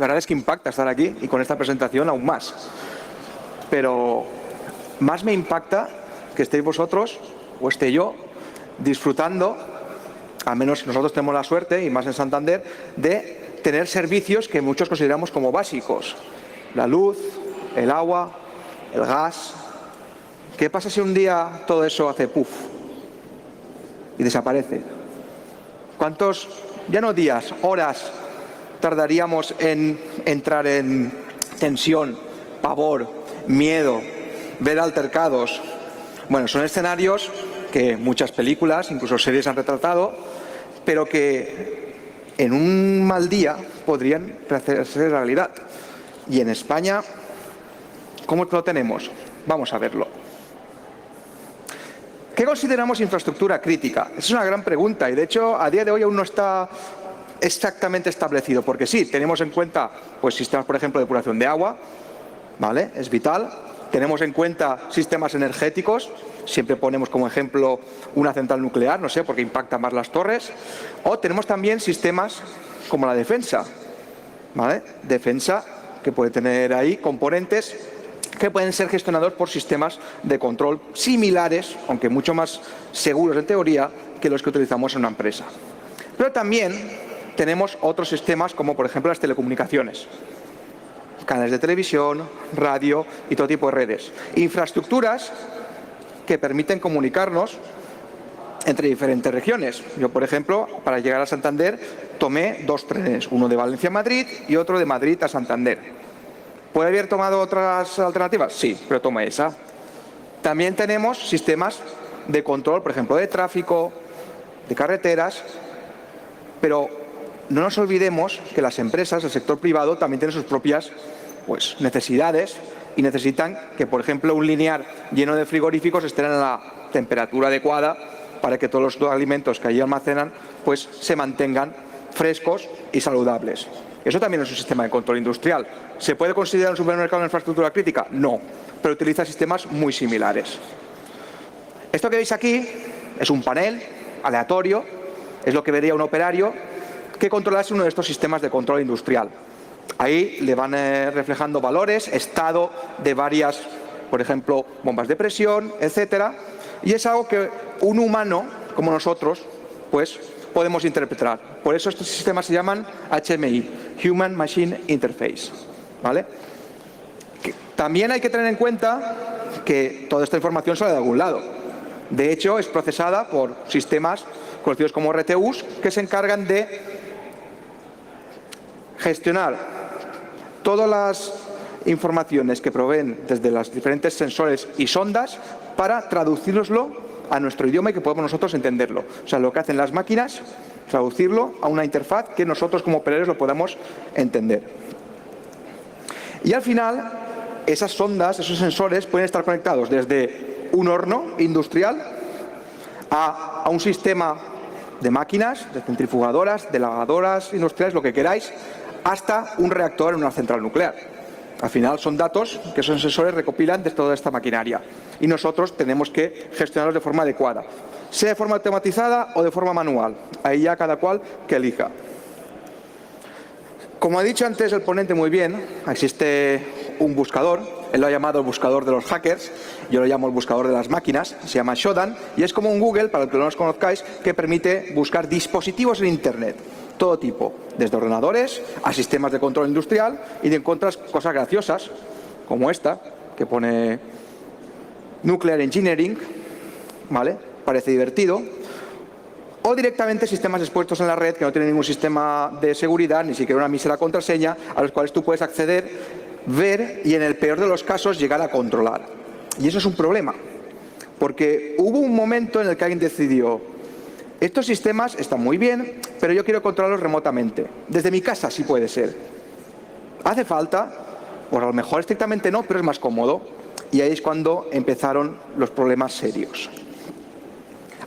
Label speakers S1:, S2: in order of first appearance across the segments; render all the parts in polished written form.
S1: La verdad es que impacta estar aquí y con esta presentación aún más. Pero más me impacta que estéis vosotros o esté yo disfrutando, al menos nosotros tenemos la suerte, y más en Santander, de tener servicios que muchos consideramos como básicos. La luz, el agua, el gas. ¿Qué pasa si un día todo eso hace puff y desaparece? ¿Cuántos, ya no días, horas tardaríamos en entrar en tensión, pavor, miedo, ver altercados? Bueno, son escenarios que muchas películas, incluso series han retratado, pero que en un mal día podrían hacerse realidad. Y en España, ¿cómo lo tenemos? Vamos a verlo. ¿Qué consideramos infraestructura crítica? Esa es una gran pregunta y, de hecho, a día de hoy aún no está exactamente establecido, porque sí, tenemos en cuenta pues sistemas, por ejemplo, de depuración de agua, ¿vale? Es vital. Tenemos en cuenta sistemas energéticos, siempre ponemos como ejemplo una central nuclear, no sé, porque impacta más las torres. O tenemos también sistemas como la defensa, ¿vale? Defensa que puede tener ahí componentes que pueden ser gestionados por sistemas de control similares, aunque mucho más seguros en teoría, que los que utilizamos en una empresa. Pero también tenemos otros sistemas como, por ejemplo, las telecomunicaciones. Canales de televisión, radio y todo tipo de redes. Infraestructuras que permiten comunicarnos entre diferentes regiones. Yo, por ejemplo, para llegar a Santander tomé 2 trenes, uno de Valencia a Madrid y otro de Madrid a Santander. ¿Puede haber tomado otras alternativas? Sí, pero tomé esa. También tenemos sistemas de control, por ejemplo, de tráfico, de carreteras, pero no nos olvidemos que las empresas, el sector privado, también tienen sus propias necesidades y necesitan que, por ejemplo, un lineal lleno de frigoríficos estén a la temperatura adecuada para que todos los alimentos que allí almacenan pues se mantengan frescos y saludables. Eso también es un sistema de control industrial. ¿Se puede considerar un supermercado una infraestructura crítica? No, pero utiliza sistemas muy similares. Esto que veis aquí es un panel aleatorio, es lo que vería un operario que controlase uno de estos sistemas de control industrial. Ahí le van reflejando valores, estado de varias, por ejemplo, bombas de presión, etcétera, y es algo que un humano, como nosotros, pues podemos interpretar. Por eso estos sistemas se llaman HMI, Human Machine Interface, ¿vale? También hay que tener en cuenta que toda esta información sale de algún lado. De hecho, es procesada por sistemas conocidos como RTUs, que se encargan de gestionar todas las informaciones que proveen desde los diferentes sensores y sondas para traducirlo a nuestro idioma y que podamos nosotros entenderlo. O sea, lo que hacen las máquinas, traducirlo a una interfaz que nosotros como operadores lo podamos entender. Y al final, esas sondas, esos sensores pueden estar conectados desde un horno industrial a un sistema de máquinas, de centrifugadoras, de lavadoras industriales, lo que queráis, hasta un reactor en una central nuclear. Al final son datos que esos sensores recopilan de toda esta maquinaria y nosotros tenemos que gestionarlos de forma adecuada, sea de forma automatizada o de forma manual. Ahí ya cada cual que elija. Como ha dicho antes el ponente muy bien, existe un buscador, él lo ha llamado el buscador de los hackers, yo lo llamo el buscador de las máquinas, se llama Shodan, y es como un Google, para los que no los conozcáis, que permite buscar dispositivos en Internet, todo tipo, desde ordenadores a sistemas de control industrial, y te encuentras cosas graciosas, como esta, que pone Nuclear Engineering, ¿vale? Parece divertido. O directamente sistemas expuestos en la red que no tienen ningún sistema de seguridad, ni siquiera una mísera contraseña, a los cuales tú puedes acceder, ver y, en el peor de los casos, llegar a controlar. Y eso es un problema, porque hubo un momento en el que alguien decidió: estos sistemas están muy bien, pero yo quiero controlarlos remotamente. Desde mi casa sí puede ser. ¿Hace falta? Pues a lo mejor estrictamente no, pero es más cómodo. Y ahí es cuando empezaron los problemas serios.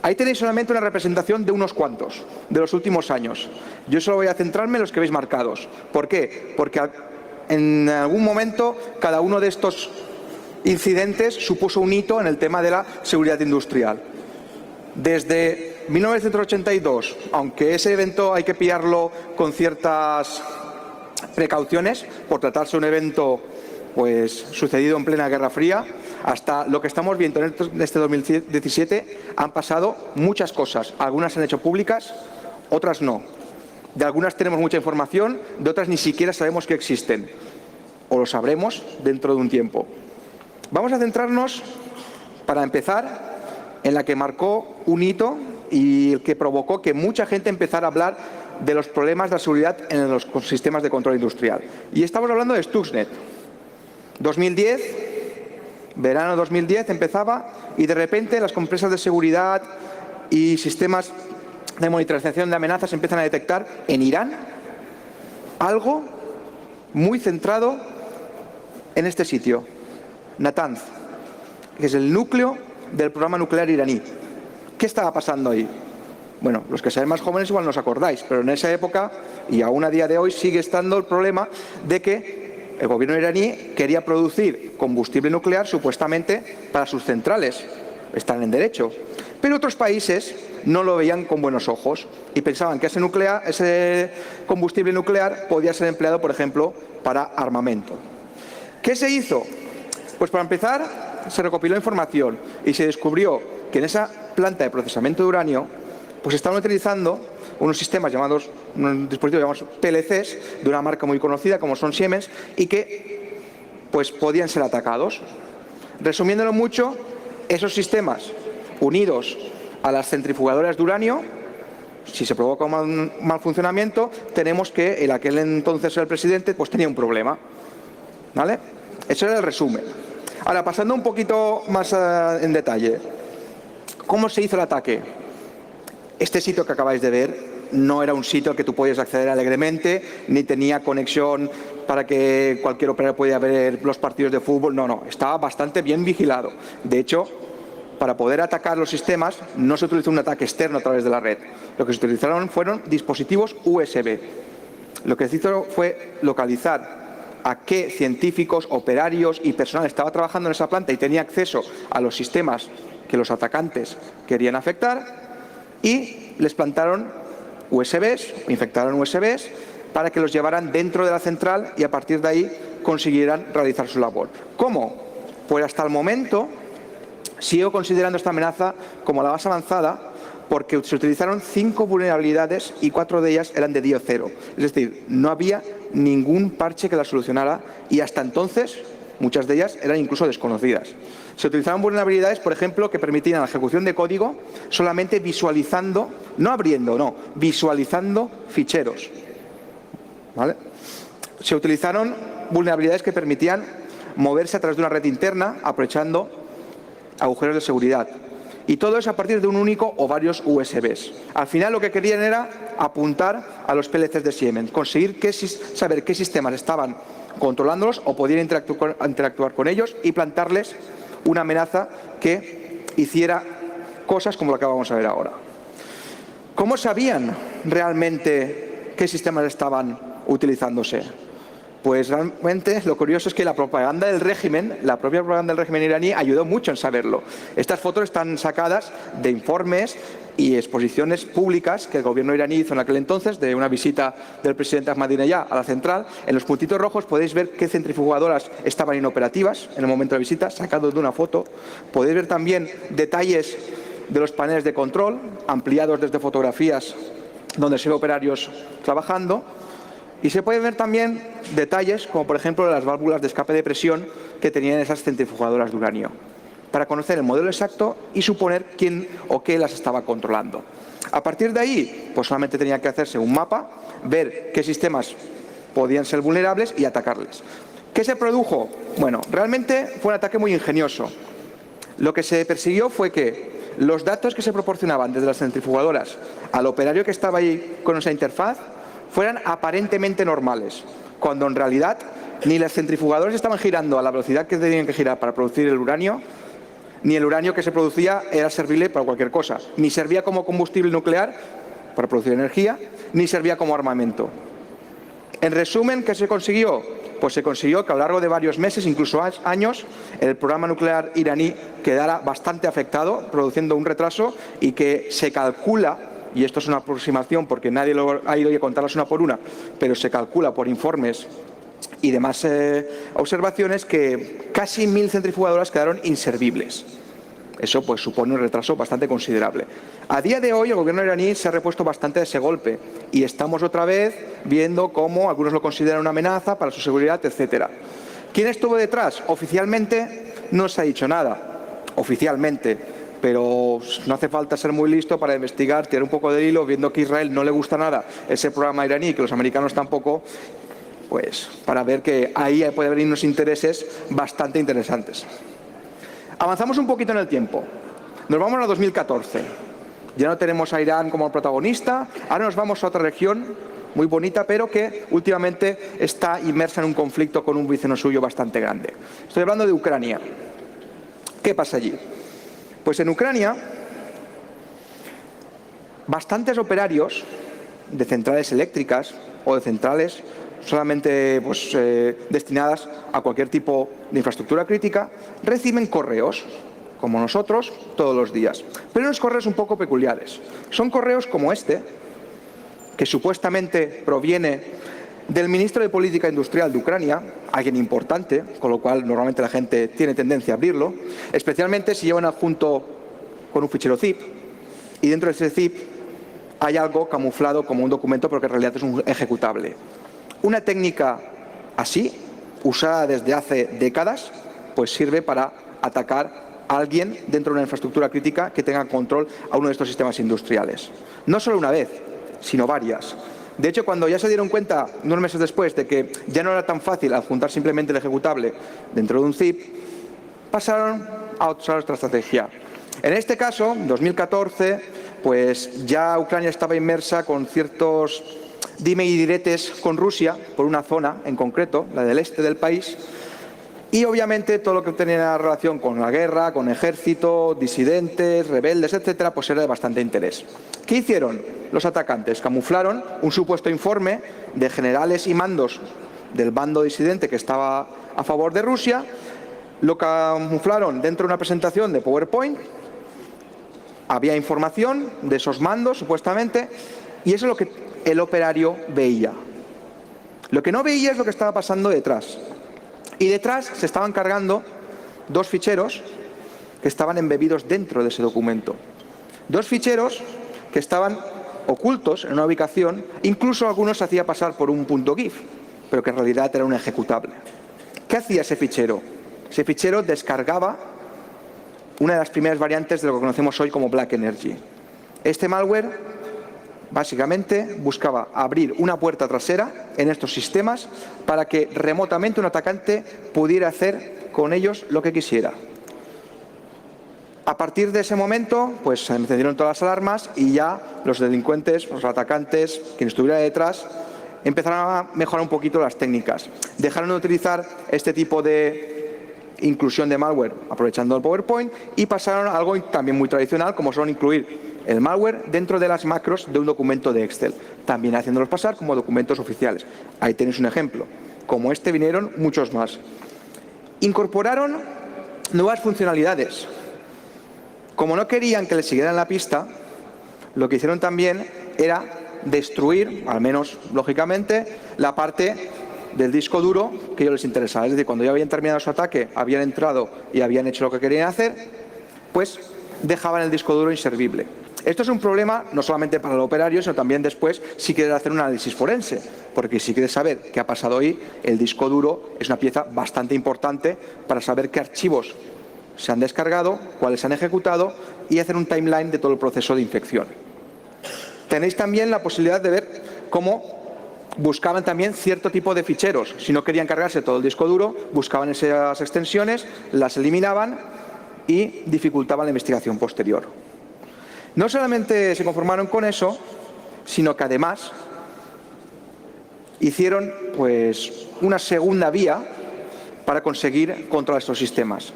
S1: Ahí tenéis solamente una representación de unos cuantos, de los últimos años. Yo solo voy a centrarme en los que veis marcados. ¿Por qué? Porque en algún momento cada uno de estos incidentes supuso un hito en el tema de la seguridad industrial. Desde 1982, aunque ese evento hay que pillarlo con ciertas precauciones por tratarse de un evento pues sucedido en plena Guerra Fría, hasta lo que estamos viendo en este 2017 han pasado muchas cosas. Algunas se han hecho públicas, otras no. De algunas tenemos mucha información, de otras ni siquiera sabemos que existen. O lo sabremos dentro de un tiempo. Vamos a centrarnos, para empezar, en la que marcó un hito y que provocó que mucha gente empezara a hablar de los problemas de la seguridad en los sistemas de control industrial. Y estamos hablando de Stuxnet. 2010, verano 2010 empezaba y de repente las empresas de seguridad y sistemas de monitorización de amenazas empiezan a detectar en Irán algo muy centrado en este sitio, Natanz, que es el núcleo del programa nuclear iraní. ¿Qué estaba pasando ahí? Bueno, los que seáis más jóvenes igual no os acordáis, pero en esa época, y aún a día de hoy, sigue estando el problema de que el gobierno iraní quería producir combustible nuclear supuestamente para sus centrales. Están en derecho. Pero otros países no lo veían con buenos ojos y pensaban que ese combustible nuclear podía ser empleado, por ejemplo, para armamento. ¿Qué se hizo? Pues para empezar, se recopiló información y se descubrió que en esa planta de procesamiento de uranio pues estaban utilizando unos sistemas llamados, unos dispositivos llamados PLCs de una marca muy conocida como son Siemens y que pues podían ser atacados. Resumiéndolo mucho, esos sistemas unidos a las centrifugadoras de uranio, si se provoca un mal funcionamiento, tenemos que el aquel entonces el presidente pues tenía un problema. ¿Vale? Eso era el resumen. Ahora, pasando un poquito más en detalle, ¿cómo se hizo el ataque? Este sitio que acabáis de ver no era un sitio al que tú podías acceder alegremente, ni tenía conexión para que cualquier operario pudiera ver los partidos de fútbol. No, estaba bastante bien vigilado. De hecho, para poder atacar los sistemas no se utilizó un ataque externo a través de la red. Lo que se utilizaron fueron dispositivos USB. Lo que se hizo fue localizar a qué científicos, operarios y personal estaba trabajando en esa planta y tenía acceso a los sistemas que los atacantes querían afectar y les plantaron USBs, infectaron USBs para que los llevaran dentro de la central y a partir de ahí consiguieran realizar su labor. ¿Cómo? Pues hasta el momento sigo considerando esta amenaza como la más avanzada porque se utilizaron 5 vulnerabilidades y 4 de ellas eran de día cero. Es decir, no había ningún parche que la solucionara y hasta entonces muchas de ellas eran incluso desconocidas. Se utilizaron vulnerabilidades, por ejemplo, que permitían la ejecución de código solamente visualizando, no abriendo, no, visualizando ficheros. ¿Vale? Se utilizaron vulnerabilidades que permitían moverse a través de una red interna aprovechando agujeros de seguridad. Y todo eso a partir de un único o varios USBs. Al final lo que querían era apuntar a los PLCs de Siemens, conseguir saber qué sistemas estaban controlándolos o podían interactuar con ellos y plantarles una amenaza que hiciera cosas como la que vamos a ver ahora. ¿Cómo sabían realmente qué sistemas estaban utilizándose? Pues realmente lo curioso es que la propaganda del régimen, la propia propaganda del régimen iraní ayudó mucho en saberlo. Estas fotos están sacadas de informes y exposiciones públicas que el gobierno iraní hizo en aquel entonces, de una visita del presidente Ahmadinejad a la central. En los puntitos rojos podéis ver qué centrifugadoras estaban inoperativas en el momento de la visita, sacado de una foto. Podéis ver también detalles de los paneles de control, ampliados desde fotografías donde se ve operarios trabajando. Y se pueden ver también detalles, como por ejemplo las válvulas de escape de presión que tenían esas centrifugadoras de uranio, para conocer el modelo exacto y suponer quién o qué las estaba controlando. A partir de ahí, pues solamente tenía que hacerse un mapa, ver qué sistemas podían ser vulnerables y atacarles. ¿Qué se produjo? Bueno, realmente fue un ataque muy ingenioso. Lo que se persiguió fue que los datos que se proporcionaban desde las centrifugadoras al operario que estaba ahí con esa interfaz fueran aparentemente normales, cuando en realidad ni las centrifugadoras estaban girando a la velocidad que tenían que girar para producir el uranio, ni el uranio que se producía era servible para cualquier cosa, ni servía como combustible nuclear para producir energía, ni servía como armamento. En resumen, ¿qué se consiguió? Pues se consiguió que a lo largo de varios meses, incluso años, el programa nuclear iraní quedara bastante afectado, produciendo un retraso y que se calcula y esto es una aproximación porque nadie lo ha ido a contarlas una por una, pero se calcula por informes y demás observaciones, que casi 1000 centrifugadoras quedaron inservibles. Eso pues supone un retraso bastante considerable. A día de hoy el gobierno iraní se ha repuesto bastante de ese golpe y estamos otra vez viendo cómo algunos lo consideran una amenaza para su seguridad, etcétera. ¿Quién estuvo detrás? Oficialmente no se ha dicho nada, oficialmente, pero no hace falta ser muy listo para investigar, tirar un poco de hilo, viendo que a Israel no le gusta nada ese programa iraní, que los americanos tampoco, pues para ver que ahí puede haber unos intereses bastante interesantes. Avanzamos un poquito en el tiempo. Nos vamos a 2014. Ya no tenemos a Irán como protagonista. Ahora nos vamos a otra región muy bonita, pero que últimamente está inmersa en un conflicto con un vecino suyo bastante grande. Estoy hablando de Ucrania. ¿Qué pasa allí? Pues en Ucrania, bastantes operarios de centrales eléctricas o de centrales solamente destinadas a cualquier tipo de infraestructura crítica, reciben correos, como nosotros, todos los días. Pero unos correos un poco peculiares. Son correos como este, que supuestamente proviene del ministro de Política Industrial de Ucrania, alguien importante, con lo cual normalmente la gente tiene tendencia a abrirlo, especialmente si llevan adjunto con un fichero zip, y dentro de ese zip hay algo camuflado como un documento, pero que en realidad es un ejecutable. Una técnica así, usada desde hace décadas, pues sirve para atacar a alguien dentro de una infraestructura crítica que tenga control a uno de estos sistemas industriales. No solo una vez, sino varias. De hecho, cuando ya se dieron cuenta, unos meses después, de que ya no era tan fácil adjuntar simplemente el ejecutable dentro de un zip, pasaron a usar otra estrategia. En este caso, en 2014, pues ya Ucrania estaba inmersa con ciertos dime y diretes con Rusia, por una zona en concreto, la del este del país, y obviamente todo lo que tenía relación con la guerra, con ejército, disidentes, rebeldes, etcétera, pues era de bastante interés. ¿Qué hicieron los atacantes? Camuflaron un supuesto informe de generales y mandos del bando disidente que estaba a favor de Rusia, lo camuflaron dentro de una presentación de PowerPoint, había información de esos mandos supuestamente, y eso es lo que el operario veía. Lo que no veía es lo que estaba pasando detrás. Y detrás se estaban cargando dos ficheros que estaban embebidos dentro de ese documento. Dos ficheros que estaban ocultos en una ubicación, incluso algunos se hacía pasar por un .gif, pero que en realidad era un ejecutable. ¿Qué hacía ese fichero? Ese fichero descargaba una de las primeras variantes de lo que conocemos hoy como Black Energy. Este malware básicamente buscaba abrir una puerta trasera en estos sistemas para que remotamente un atacante pudiera hacer con ellos lo que quisiera. A partir de ese momento, pues se encendieron todas las alarmas y ya los delincuentes, los atacantes, quien estuviera detrás, empezaron a mejorar un poquito las técnicas. Dejaron de utilizar este tipo de inclusión de malware aprovechando el PowerPoint y pasaron a algo también muy tradicional, como son incluir el malware dentro de las macros de un documento de Excel, también haciéndolos pasar como documentos oficiales. Ahí tenéis un ejemplo. Como este vinieron muchos más. Incorporaron nuevas funcionalidades. Como no querían que les siguieran la pista, lo que hicieron también era destruir, al menos lógicamente, la parte del disco duro que a ellos les interesaba. Es decir, cuando ya habían terminado su ataque, habían entrado y habían hecho lo que querían hacer, pues dejaban el disco duro inservible. Esto es un problema no solamente para el operario, sino también después si quieres hacer un análisis forense, porque si quieres saber qué ha pasado ahí, el disco duro es una pieza bastante importante para saber qué archivos se han descargado, cuáles se han ejecutado y hacer un timeline de todo el proceso de infección. Tenéis también la posibilidad de ver cómo buscaban también cierto tipo de ficheros. Si no querían cargarse todo el disco duro, buscaban esas extensiones, las eliminaban y dificultaban la investigación posterior. No solamente se conformaron con eso, sino que además hicieron pues una segunda vía para conseguir controlar estos sistemas.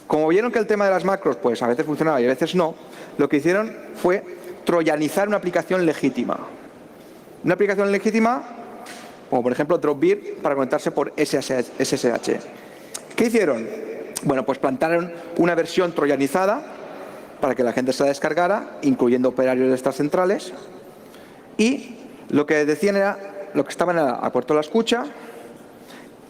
S1: Como vieron que el tema de las macros pues a veces funcionaba y a veces no, lo que hicieron fue troyanizar una aplicación legítima. Una aplicación legítima, como por ejemplo Dropbeer, para conectarse por SSH. ¿Qué hicieron? Bueno, pues plantaron una versión troyanizada para que la gente se la descargara, incluyendo operarios de estas centrales, y lo que decían era, lo que estaban era a puerto de la escucha,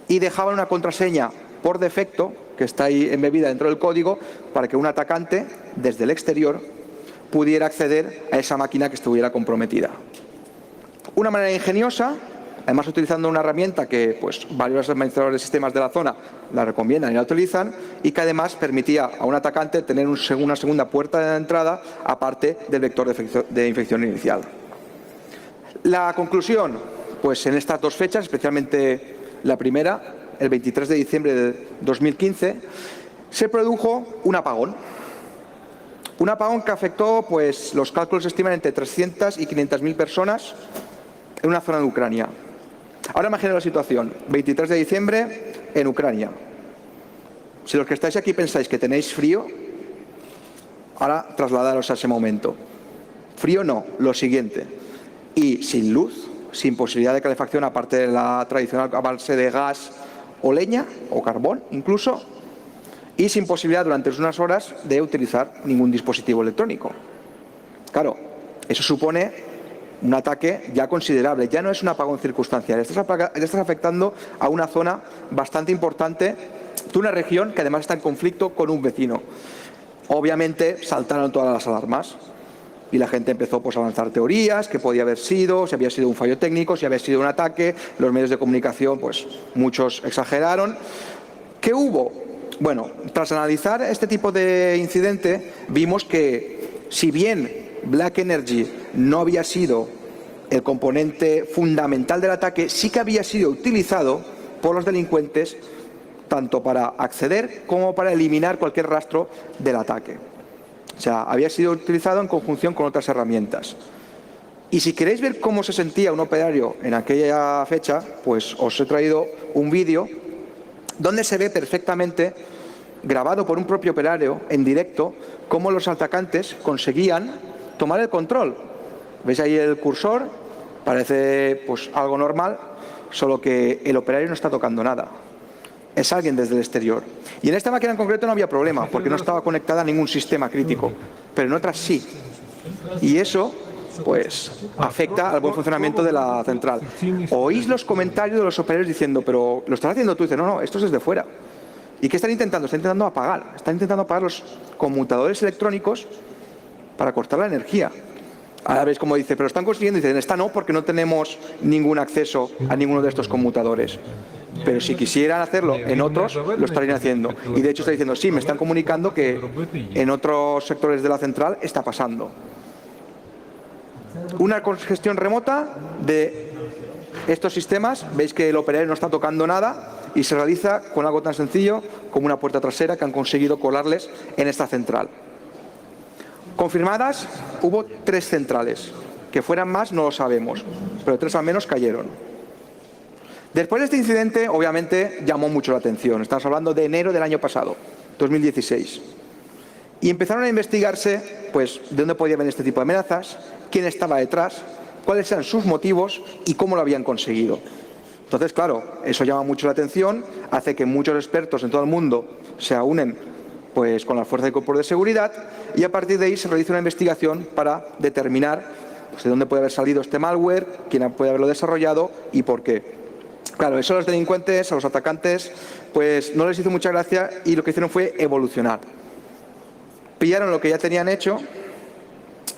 S1: y dejaban una contraseña por defecto, que está ahí embebida dentro del código, para que un atacante, desde el exterior, pudiera acceder a esa máquina que estuviera comprometida. Una manera ingeniosa, además utilizando una herramienta que pues, varios administradores de sistemas de la zona la recomiendan y la utilizan, y que además permitía a un atacante tener una segunda puerta de entrada aparte del vector de infección inicial. La conclusión, pues en estas dos fechas, especialmente la primera, el 23 de diciembre de 2015, se produjo un apagón. Un apagón que afectó, pues los cálculos estiman entre 300 y 500.000 personas en una zona de Ucrania. Ahora imaginen la situación, 23 de diciembre en Ucrania. Si los que estáis aquí pensáis que tenéis frío, ahora trasladaros a ese momento. Frío no, lo siguiente. Y sin luz, sin posibilidad de calefacción, aparte de la tradicional a base de gas o leña, o carbón incluso, y sin posibilidad durante unas horas de utilizar ningún dispositivo electrónico. Claro, eso supone un ataque ya considerable, ya no es un apagón circunstancial, estás afectando a una zona bastante importante de una región que además está en conflicto con un vecino. Obviamente saltaron todas las alarmas y la gente empezó pues, a lanzar teorías, que podía haber sido, si había sido un fallo técnico, si había sido un ataque. Los medios de comunicación, pues muchos exageraron. ¿Qué hubo? Bueno, tras analizar este tipo de incidente, vimos que si bien Black Energy no había sido el componente fundamental del ataque, sí que había sido utilizado por los delincuentes tanto para acceder como para eliminar cualquier rastro del ataque. O sea, había sido utilizado en conjunción con otras herramientas. Y si queréis ver cómo se sentía un operario en aquella fecha, pues os he traído un vídeo donde se ve perfectamente, grabado por un propio operario en directo, cómo los atacantes conseguían tomar el control. ¿Veis ahí el cursor? Parece pues algo normal, solo que el operario no está tocando nada. Es alguien desde el exterior. Y en esta máquina en concreto no había problema, porque no estaba conectada a ningún sistema crítico, pero en otras sí. Y eso pues afecta al buen funcionamiento de la central. Oís los comentarios de los operarios diciendo, pero ¿lo estás haciendo tú? Dice, no, esto es desde fuera. ¿Y qué están intentando? Están intentando apagar. Están intentando apagar los conmutadores electrónicos para cortar la energía. Ahora veis cómo dice, pero están consiguiendo. Dicen, esta no, porque no tenemos ningún acceso a ninguno de estos conmutadores. Pero si quisieran hacerlo en otros, lo estarían haciendo. Y de hecho está diciendo, sí, me están comunicando que en otros sectores de la central está pasando. Una congestión remota de estos sistemas. Veis que el operario no está tocando nada y se realiza con algo tan sencillo como una puerta trasera que han conseguido colarles en esta central. Confirmadas, hubo 3 centrales. Que fueran más no lo sabemos, pero 3 al menos cayeron. Después de este incidente, obviamente, llamó mucho la atención. Estamos hablando de enero del año pasado, 2016. Y empezaron a investigarse, pues, de dónde podía venir este tipo de amenazas, quién estaba detrás, cuáles eran sus motivos y cómo lo habían conseguido. Entonces, claro, eso llama mucho la atención, hace que muchos expertos en todo el mundo se unen pues, con las fuerzas y cuerpos de seguridad y a partir de ahí se realiza una investigación para determinar pues, de dónde puede haber salido este malware, quién puede haberlo desarrollado y por qué. Claro, eso a los delincuentes, a los atacantes, pues no les hizo mucha gracia y lo que hicieron fue evolucionar. Pillaron lo que ya tenían hecho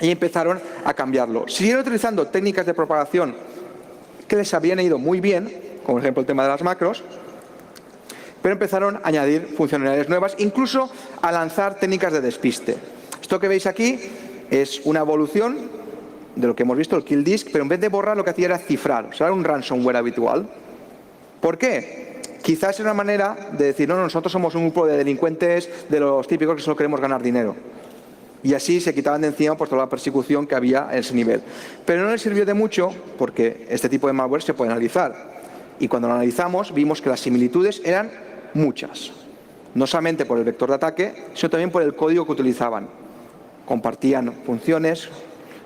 S1: y empezaron a cambiarlo. Siguieron utilizando técnicas de propagación que les habían ido muy bien, como por ejemplo el tema de las macros, pero empezaron a añadir funcionalidades nuevas, incluso a lanzar técnicas de despiste. Esto que veis aquí es una evolución de lo que hemos visto, el kill disk, pero en vez de borrar lo que hacía era cifrar, o sea, era un ransomware habitual. ¿Por qué? Quizás es una manera de decir, no, nosotros somos un grupo de delincuentes de los típicos que solo queremos ganar dinero. Y así se quitaban de encima por toda la persecución que había en ese nivel. Pero no les sirvió de mucho porque este tipo de malware se puede analizar. Y cuando lo analizamos vimos que las similitudes eran muchas. No solamente por el vector de ataque, sino también por el código que utilizaban. Compartían funciones,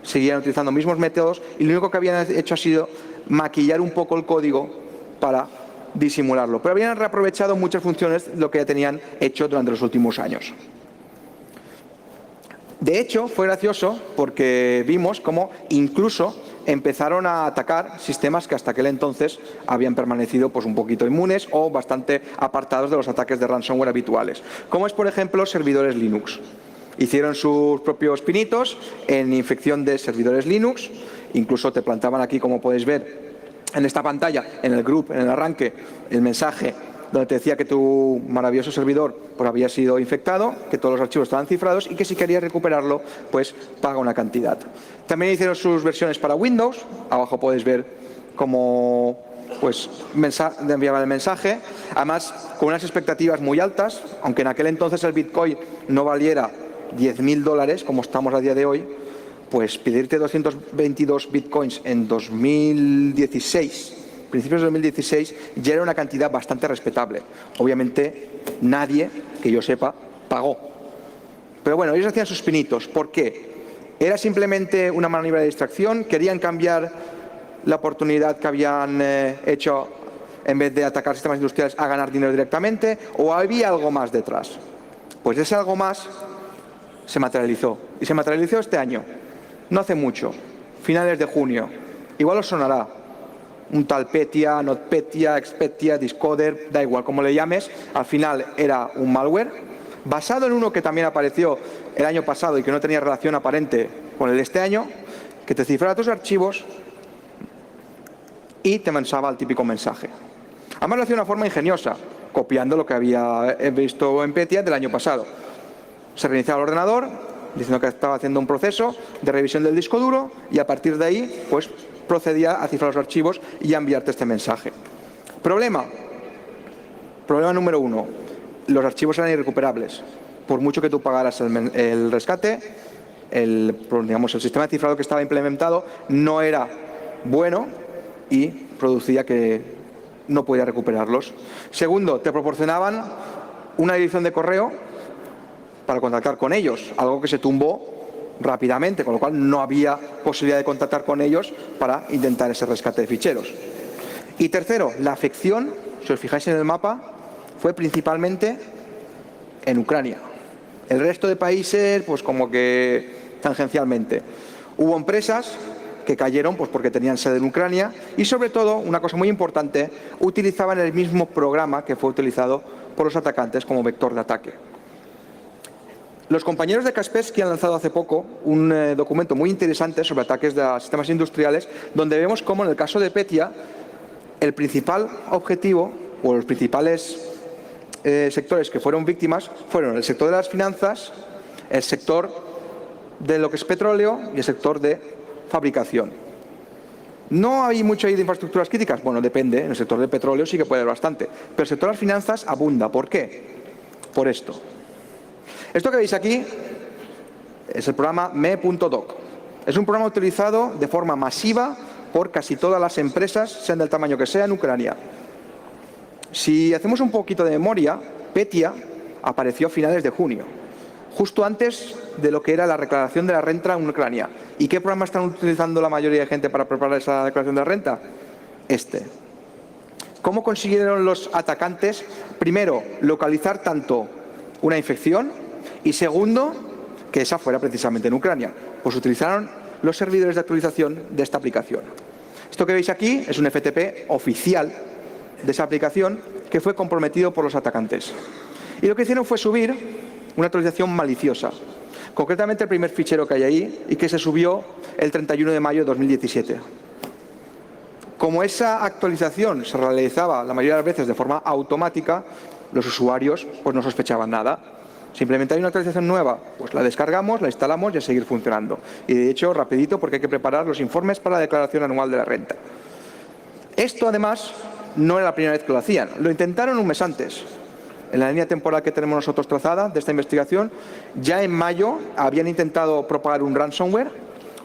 S1: seguían utilizando los mismos métodos y lo único que habían hecho ha sido maquillar un poco el código para disimularlo. Pero habían reaprovechado muchas funciones de lo que ya tenían hecho durante los últimos años. De hecho, fue gracioso porque vimos cómo incluso empezaron a atacar sistemas que hasta aquel entonces habían permanecido pues, un poquito inmunes o bastante apartados de los ataques de ransomware habituales, como es, por ejemplo, servidores Linux. Hicieron sus propios pinitos en infección de servidores Linux, incluso te plantaban aquí, como podéis ver en esta pantalla, en el group, en el arranque, el mensaje donde te decía que tu maravilloso servidor pues, había sido infectado, que todos los archivos estaban cifrados y que si querías recuperarlo, pues paga una cantidad. También hicieron sus versiones para Windows. Abajo podéis ver cómo pues, enviaban el mensaje. Además, con unas expectativas muy altas, aunque en aquel entonces el Bitcoin no valiera $10.000, como estamos a día de hoy, pues pedirte 222 Bitcoins en 2016, principios de 2016, ya era una cantidad bastante respetable. Obviamente, nadie, que yo sepa, pagó. Pero bueno, ellos hacían sus pinitos. ¿Por qué? ¿Era simplemente una maniobra de distracción? ¿Querían cambiar la oportunidad que habían hecho, en vez de atacar sistemas industriales, a ganar dinero directamente? ¿O había algo más detrás? Pues ese algo más se materializó. Y se materializó este año. No hace mucho, finales de junio. Igual os sonará. Un tal Petya, NotPetya, Expetya, Discoder, da igual como le llames, al final era un malware basado en uno que también apareció el año pasado y que no tenía relación aparente con el de este año, que te cifraba tus archivos y te mandaba el típico mensaje. Además lo hacía de una forma ingeniosa, copiando lo que había visto en Petya del año pasado. Se reiniciaba el ordenador, diciendo que estaba haciendo un proceso de revisión del disco duro y a partir de ahí, pues procedía a cifrar los archivos y a enviarte este mensaje. Problema número 1. Los archivos eran irrecuperables. Por mucho que tú pagaras el rescate, el sistema de cifrado que estaba implementado no era bueno y producía que no podía recuperarlos. Segundo, te proporcionaban una dirección de correo para contactar con ellos, algo que se tumbó rápidamente, con lo cual no había posibilidad de contactar con ellos para intentar ese rescate de ficheros. Y tercero, la afección, si os fijáis en el mapa, fue principalmente en Ucrania. El resto de países, pues como que tangencialmente. Hubo empresas que cayeron pues porque tenían sede en Ucrania y sobre todo, una cosa muy importante, utilizaban el mismo programa que fue utilizado por los atacantes como vector de ataque. Los compañeros de Kaspersky han lanzado hace poco un documento muy interesante sobre ataques a sistemas industriales, donde vemos cómo en el caso de Petya el principal objetivo o los principales sectores que fueron víctimas fueron el sector de las finanzas, el sector de lo que es petróleo y el sector de fabricación. ¿No hay mucho ahí de infraestructuras críticas? Bueno, depende. En el sector de petróleo sí que puede haber bastante. Pero el sector de las finanzas abunda. ¿Por qué? Por esto. Esto que veis aquí es el programa me.doc. Es un programa utilizado de forma masiva por casi todas las empresas, sean del tamaño que sea, en Ucrania. Si hacemos un poquito de memoria, Petya apareció a finales de junio, justo antes de lo que era la declaración de la renta en Ucrania. ¿Y qué programa están utilizando la mayoría de gente para preparar esa declaración de la renta? Este. ¿Cómo consiguieron los atacantes, primero, localizar tanto una infección y segundo, que esa fuera precisamente en Ucrania? Pues utilizaron los servidores de actualización de esta aplicación. Esto que veis aquí es un FTP oficial de esa aplicación que fue comprometido por los atacantes. Y lo que hicieron fue subir una actualización maliciosa. Concretamente el primer fichero que hay ahí y que se subió el 31 de mayo de 2017. Como esa actualización se realizaba la mayoría de las veces de forma automática, los usuarios pues no sospechaban nada. Simplemente hay una actualización nueva, pues la descargamos, la instalamos y a seguir funcionando. Y de hecho, rapidito, porque hay que preparar los informes para la declaración anual de la renta. Esto, además, no era la primera vez que lo hacían. Lo intentaron un mes antes. En la línea temporal que tenemos nosotros trazada de esta investigación, ya en mayo habían intentado propagar un ransomware,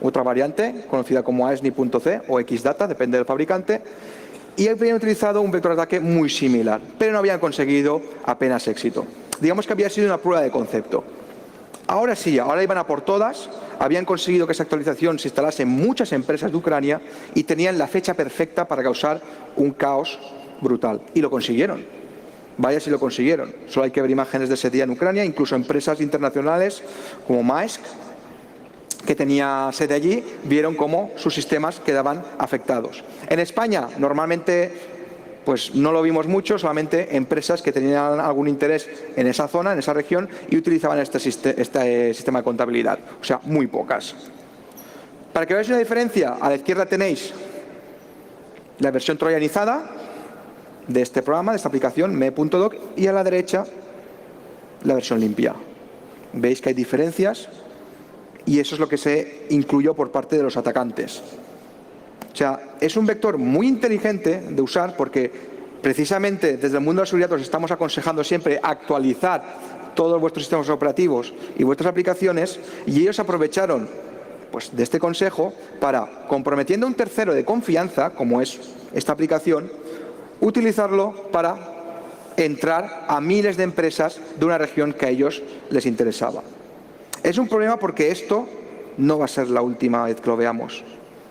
S1: otra variante, conocida como ASNI.C o Xdata, depende del fabricante, y habían utilizado un vector de ataque muy similar, pero no habían conseguido apenas éxito. Digamos que había sido una prueba de concepto. Ahora sí, ahora iban a por todas, habían conseguido que esa actualización se instalase en muchas empresas de Ucrania y tenían la fecha perfecta para causar un caos brutal. Y lo consiguieron. Vaya si lo consiguieron. Solo hay que ver imágenes de ese día en Ucrania, incluso empresas internacionales como Maersk que tenía sede allí, vieron cómo sus sistemas quedaban afectados. En España, normalmente, pues no lo vimos mucho, solamente empresas que tenían algún interés en esa zona, en esa región, y utilizaban este sistema de contabilidad. O sea, muy pocas. Para que veáis una diferencia, a la izquierda tenéis la versión troyanizada de este programa, de esta aplicación, me.doc, y a la derecha la versión limpia. Veis que hay diferencias y eso es lo que se incluyó por parte de los atacantes. O sea, es un vector muy inteligente de usar porque precisamente desde el mundo de la seguridad os estamos aconsejando siempre actualizar todos vuestros sistemas operativos y vuestras aplicaciones, y ellos aprovecharon pues de este consejo para, comprometiendo a un tercero de confianza, como es esta aplicación, utilizarlo para entrar a miles de empresas de una región que a ellos les interesaba. Es un problema porque esto no va a ser la última vez que lo veamos.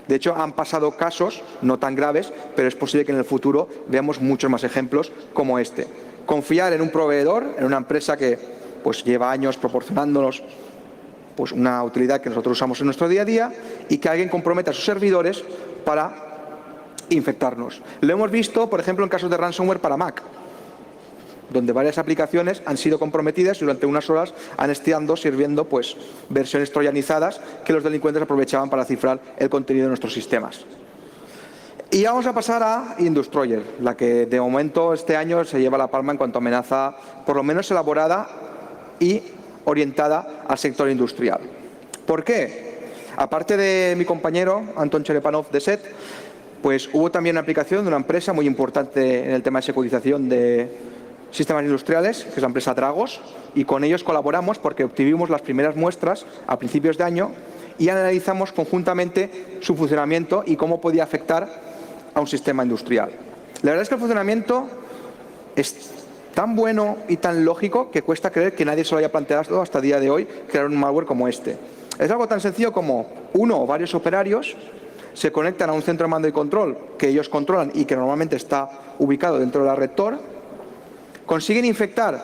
S1: De hecho, han pasado casos no tan graves, pero es posible que en el futuro veamos muchos más ejemplos como este. Confiar en un proveedor, en una empresa que pues lleva años proporcionándonos pues una utilidad que nosotros usamos en nuestro día a día, y que alguien comprometa a sus servidores para infectarnos. Lo hemos visto, por ejemplo, en casos de ransomware para Mac, donde varias aplicaciones han sido comprometidas y durante unas horas han estado sirviendo pues versiones troyanizadas que los delincuentes aprovechaban para cifrar el contenido de nuestros sistemas. Y vamos a pasar a Industroyer, la que de momento este año se lleva la palma en cuanto a amenaza, por lo menos elaborada y orientada al sector industrial. ¿Por qué? Aparte de mi compañero Anton Cherepanov de SET, pues hubo también una aplicación de una empresa muy importante en el tema de securización de sistemas industriales, que es la empresa Dragos, y con ellos colaboramos porque obtuvimos las primeras muestras a principios de año y analizamos conjuntamente su funcionamiento y cómo podía afectar a un sistema industrial. La verdad es que el funcionamiento es tan bueno y tan lógico que cuesta creer que nadie se lo haya planteado hasta el día de hoy crear un malware como este. Es algo tan sencillo como uno o varios operarios se conectan a un centro de mando y control que ellos controlan y que normalmente está ubicado dentro de la red Tor, consiguen infectar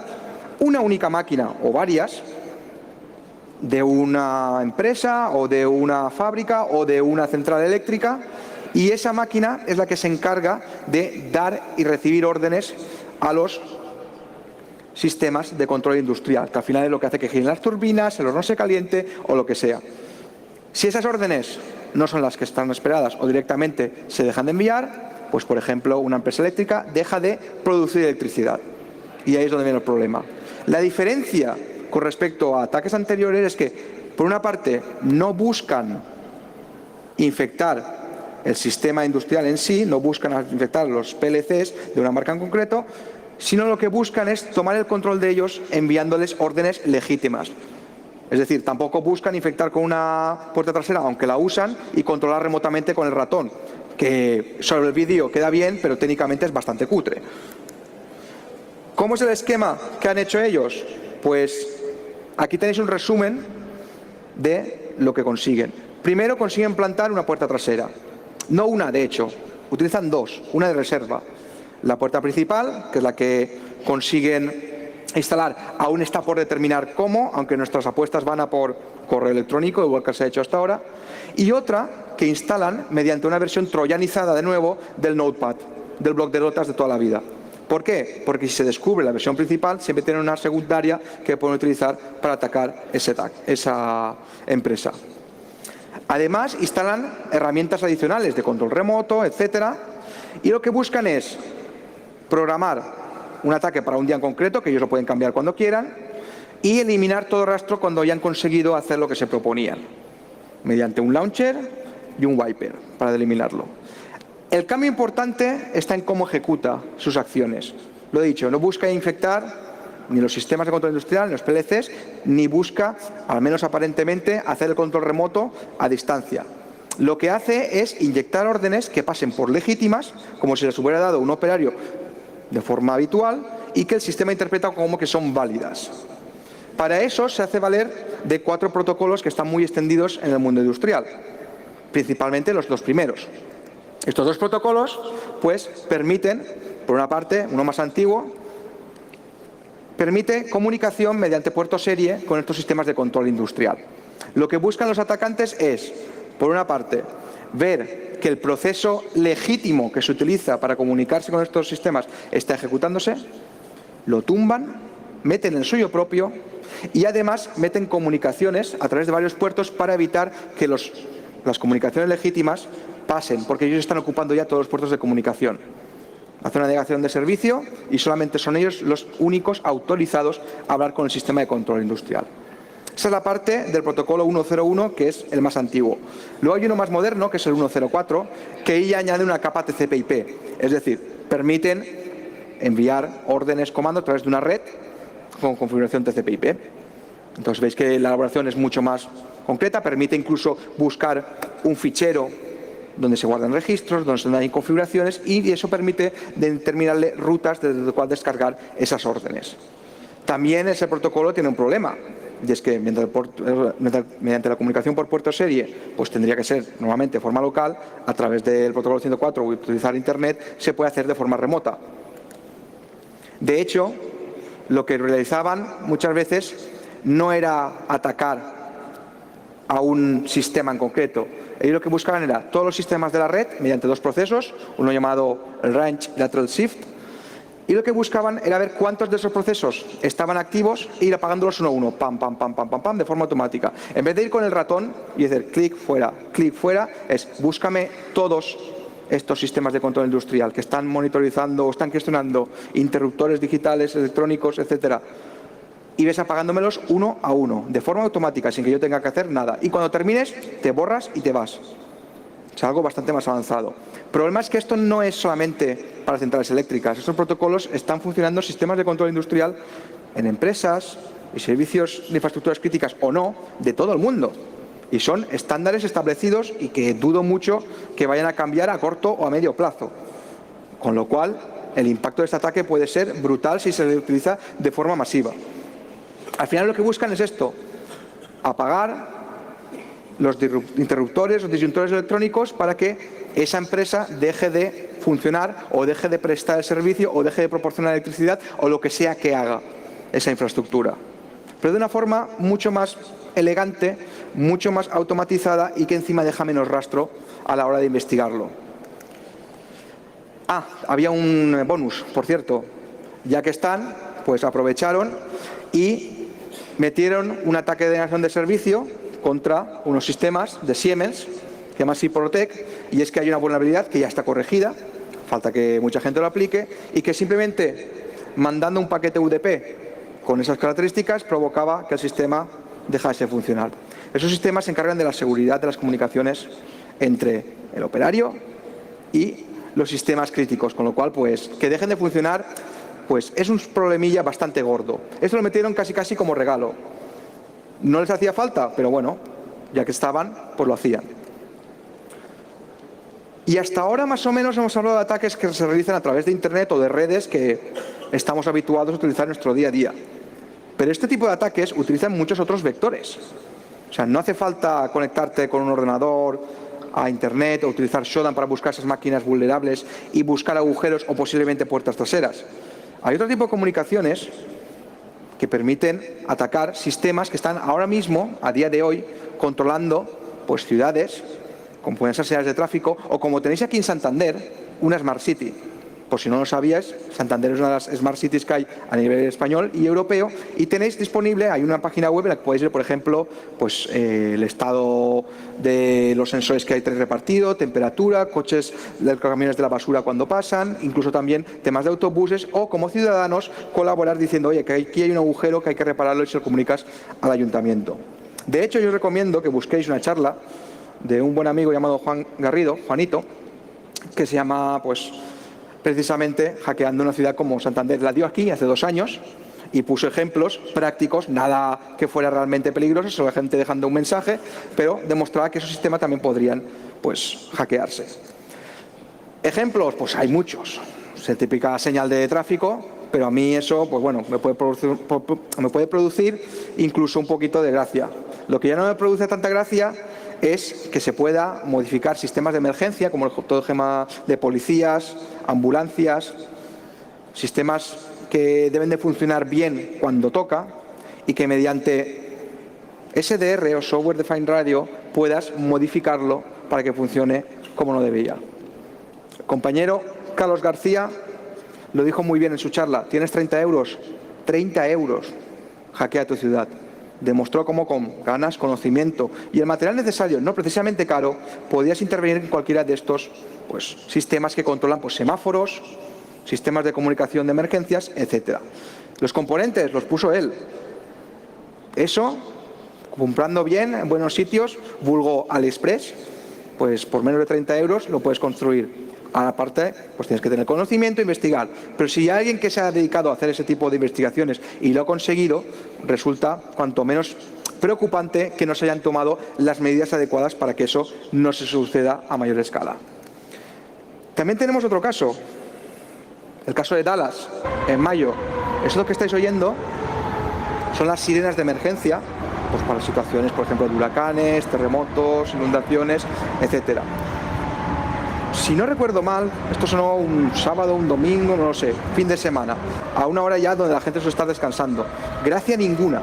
S1: una única máquina o varias de una empresa o de una fábrica o de una central eléctrica, y esa máquina es la que se encarga de dar y recibir órdenes a los sistemas de control industrial, que al final es lo que hace que giren las turbinas, el horno se caliente o lo que sea. Si esas órdenes no son las que están esperadas o directamente se dejan de enviar, pues por ejemplo una empresa eléctrica deja de producir electricidad. Y ahí es donde viene el problema. La diferencia con respecto a ataques anteriores es que, por una parte, no buscan infectar el sistema industrial en sí, no buscan infectar los PLCs de una marca en concreto, sino lo que buscan es tomar el control de ellos enviándoles órdenes legítimas. Es decir, tampoco buscan infectar con una puerta trasera, aunque la usan, y controlar remotamente con el ratón, que sobre el vídeo queda bien, pero técnicamente es bastante cutre. ¿Cómo es el esquema que han hecho ellos? Pues aquí tenéis un resumen de lo que consiguen. Primero consiguen plantar una puerta trasera. No una, de hecho. Utilizan dos, una de reserva. La puerta principal, que es la que consiguen instalar, aún está por determinar cómo, aunque nuestras apuestas van a por correo electrónico, igual que se ha hecho hasta ahora. Y otra que instalan mediante una versión troyanizada, de nuevo, del Notepad, del bloc de notas de toda la vida. ¿Por qué? Porque si se descubre la versión principal, siempre tienen una secundaria que pueden utilizar para atacar esa empresa. Además, instalan herramientas adicionales de control remoto, etcétera, y lo que buscan es programar un ataque para un día en concreto, que ellos lo pueden cambiar cuando quieran, y eliminar todo rastro cuando hayan conseguido hacer lo que se proponían, mediante un launcher y un wiper para eliminarlo. El cambio importante está en cómo ejecuta sus acciones. Lo he dicho, no busca infectar ni los sistemas de control industrial, ni los PLCs, ni busca, al menos aparentemente, hacer el control remoto a distancia. Lo que hace es inyectar órdenes que pasen por legítimas, como si les hubiera dado un operario de forma habitual, y que el sistema interpreta como que son válidas. Para eso se hace valer de 4 protocolos que están muy extendidos en el mundo industrial, principalmente los 2 primeros. Estos 2 protocolos pues permiten, por una parte, uno más antiguo, permite comunicación mediante puerto serie con estos sistemas de control industrial. Lo que buscan los atacantes es, por una parte, ver que el proceso legítimo que se utiliza para comunicarse con estos sistemas está ejecutándose, lo tumban, meten el suyo propio y además meten comunicaciones a través de varios puertos para evitar que las comunicaciones legítimas pasen, porque ellos están ocupando ya todos los puertos de comunicación. Hacen una negación de servicio y solamente son ellos los únicos autorizados a hablar con el sistema de control industrial. Esa es la parte del protocolo 101, que es el más antiguo. Luego hay uno más moderno, que es el 104, que ya añade una capa TCP/IP. Es decir, permiten enviar órdenes, comandos a través de una red con configuración TCP/IP. Entonces veis que la elaboración es mucho más concreta, permite incluso buscar un fichero donde se guardan registros, donde hay configuraciones, y eso permite determinarle rutas desde las cuales descargar esas órdenes. También ese protocolo tiene un problema, y es que mediante la comunicación por puerto serie, pues tendría que ser normalmente de forma local, a través del protocolo 104 o utilizar Internet, se puede hacer de forma remota. De hecho, lo que realizaban muchas veces no era atacar a un sistema en concreto. Ellos lo que buscaban era todos los sistemas de la red mediante dos procesos, uno llamado Range Lateral Shift, y lo que buscaban era ver cuántos de esos procesos estaban activos e ir apagándolos uno a uno, pam, pam, pam, pam, pam, pam, de forma automática. En vez de ir con el ratón y decir clic fuera, es búscame todos estos sistemas de control industrial que están monitorizando o están gestionando interruptores digitales, electrónicos, etcétera. Y ves apagándomelos uno a uno, de forma automática, sin que yo tenga que hacer nada. Y cuando termines, te borras y te vas. Es algo bastante más avanzado. El problema es que esto no es solamente para centrales eléctricas. Estos protocolos están funcionando en sistemas de control industrial en empresas y servicios de infraestructuras críticas o no, de todo el mundo. Y son estándares establecidos y que dudo mucho que vayan a cambiar a corto o a medio plazo. Con lo cual, el impacto de este ataque puede ser brutal si se utiliza de forma masiva. Al final lo que buscan es esto, apagar los interruptores, los disyuntores electrónicos para que esa empresa deje de funcionar o deje de prestar el servicio o deje de proporcionar electricidad o lo que sea que haga esa infraestructura. Pero de una forma mucho más elegante, mucho más automatizada y que encima deja menos rastro a la hora de investigarlo. Había un bonus, por cierto. Ya que están, pues aprovecharon y metieron un ataque de negación de servicio contra unos sistemas de Siemens, que se llama Siprotec, y es que hay una vulnerabilidad que ya está corregida, falta que mucha gente lo aplique, y que simplemente mandando un paquete UDP con esas características provocaba que el sistema dejase de funcionar. Esos sistemas se encargan de la seguridad de las comunicaciones entre el operario y los sistemas críticos, con lo cual, pues, que dejen de funcionar, pues es un problemilla bastante gordo. Esto lo metieron casi como regalo. No les hacía falta, pero bueno, ya que estaban, pues lo hacían. Y hasta ahora más o menos hemos hablado de ataques que se realizan a través de Internet o de redes que estamos habituados a utilizar en nuestro día a día. Pero este tipo de ataques utilizan muchos otros vectores. O sea, no hace falta conectarte con un ordenador a Internet o utilizar Shodan para buscar esas máquinas vulnerables y buscar agujeros o posiblemente puertas traseras. Hay otro tipo de comunicaciones que permiten atacar sistemas que están ahora mismo, a día de hoy, controlando pues, ciudades, como pueden ser señales de tráfico, o como tenéis aquí en Santander, una Smart City. Por si no lo sabíais, Santander es una de las Smart Cities que hay a nivel español y europeo, y tenéis disponible, hay una página web en la que podéis ver, por ejemplo, pues, el estado de los sensores que hay repartido, temperatura, coches, camiones de la basura cuando pasan, incluso también temas de autobuses, o como ciudadanos colaborar diciendo, oye, que aquí hay un agujero que hay que repararlo y se lo comunicas al ayuntamiento. De hecho, yo os recomiendo que busquéis una charla de un buen amigo llamado Juan Garrido, Juanito, que se llama, pues, precisamente hackeando una ciudad como Santander. La dio aquí hace 2 años y puso ejemplos prácticos, nada que fuera realmente peligroso, solo la gente dejando un mensaje, pero demostraba que esos sistemas también podrían, pues, hackearse. Ejemplos, pues hay muchos. Es la típica señal de tráfico, pero a mí eso, pues bueno, me puede producir incluso un poquito de gracia. Lo que ya no me produce tanta gracia es que se pueda modificar sistemas de emergencia, como todo el tema de policías, ambulancias, sistemas que deben de funcionar bien cuando toca y que mediante SDR o Software Defined Radio puedas modificarlo para que funcione como no debía. El compañero Carlos García lo dijo muy bien en su charla. ¿Tienes 30 euros? 30 euros. Hackea tu ciudad. Demostró cómo con ganas, conocimiento y el material necesario, no precisamente caro, podías intervenir en cualquiera de estos sistemas que controlan semáforos, sistemas de comunicación de emergencias, etc. Los componentes los puso él. Eso, comprando bien, en buenos sitios, vulgo AliExpress, pues por menos de 30 euros lo puedes construir. Aparte, pues tienes que tener conocimiento e investigar. Pero si hay alguien que se ha dedicado a hacer ese tipo de investigaciones y lo ha conseguido, resulta cuanto menos preocupante que no se hayan tomado las medidas adecuadas para que eso no se suceda a mayor escala. También tenemos otro caso, el caso de Dallas, en mayo. Eso que estáis oyendo son las sirenas de emergencia, pues para situaciones, por ejemplo, de huracanes, terremotos, inundaciones, etcétera. Si no recuerdo mal, esto sonó un sábado, un domingo, no lo sé, fin de semana, a una hora ya donde la gente se está descansando. Gracia ninguna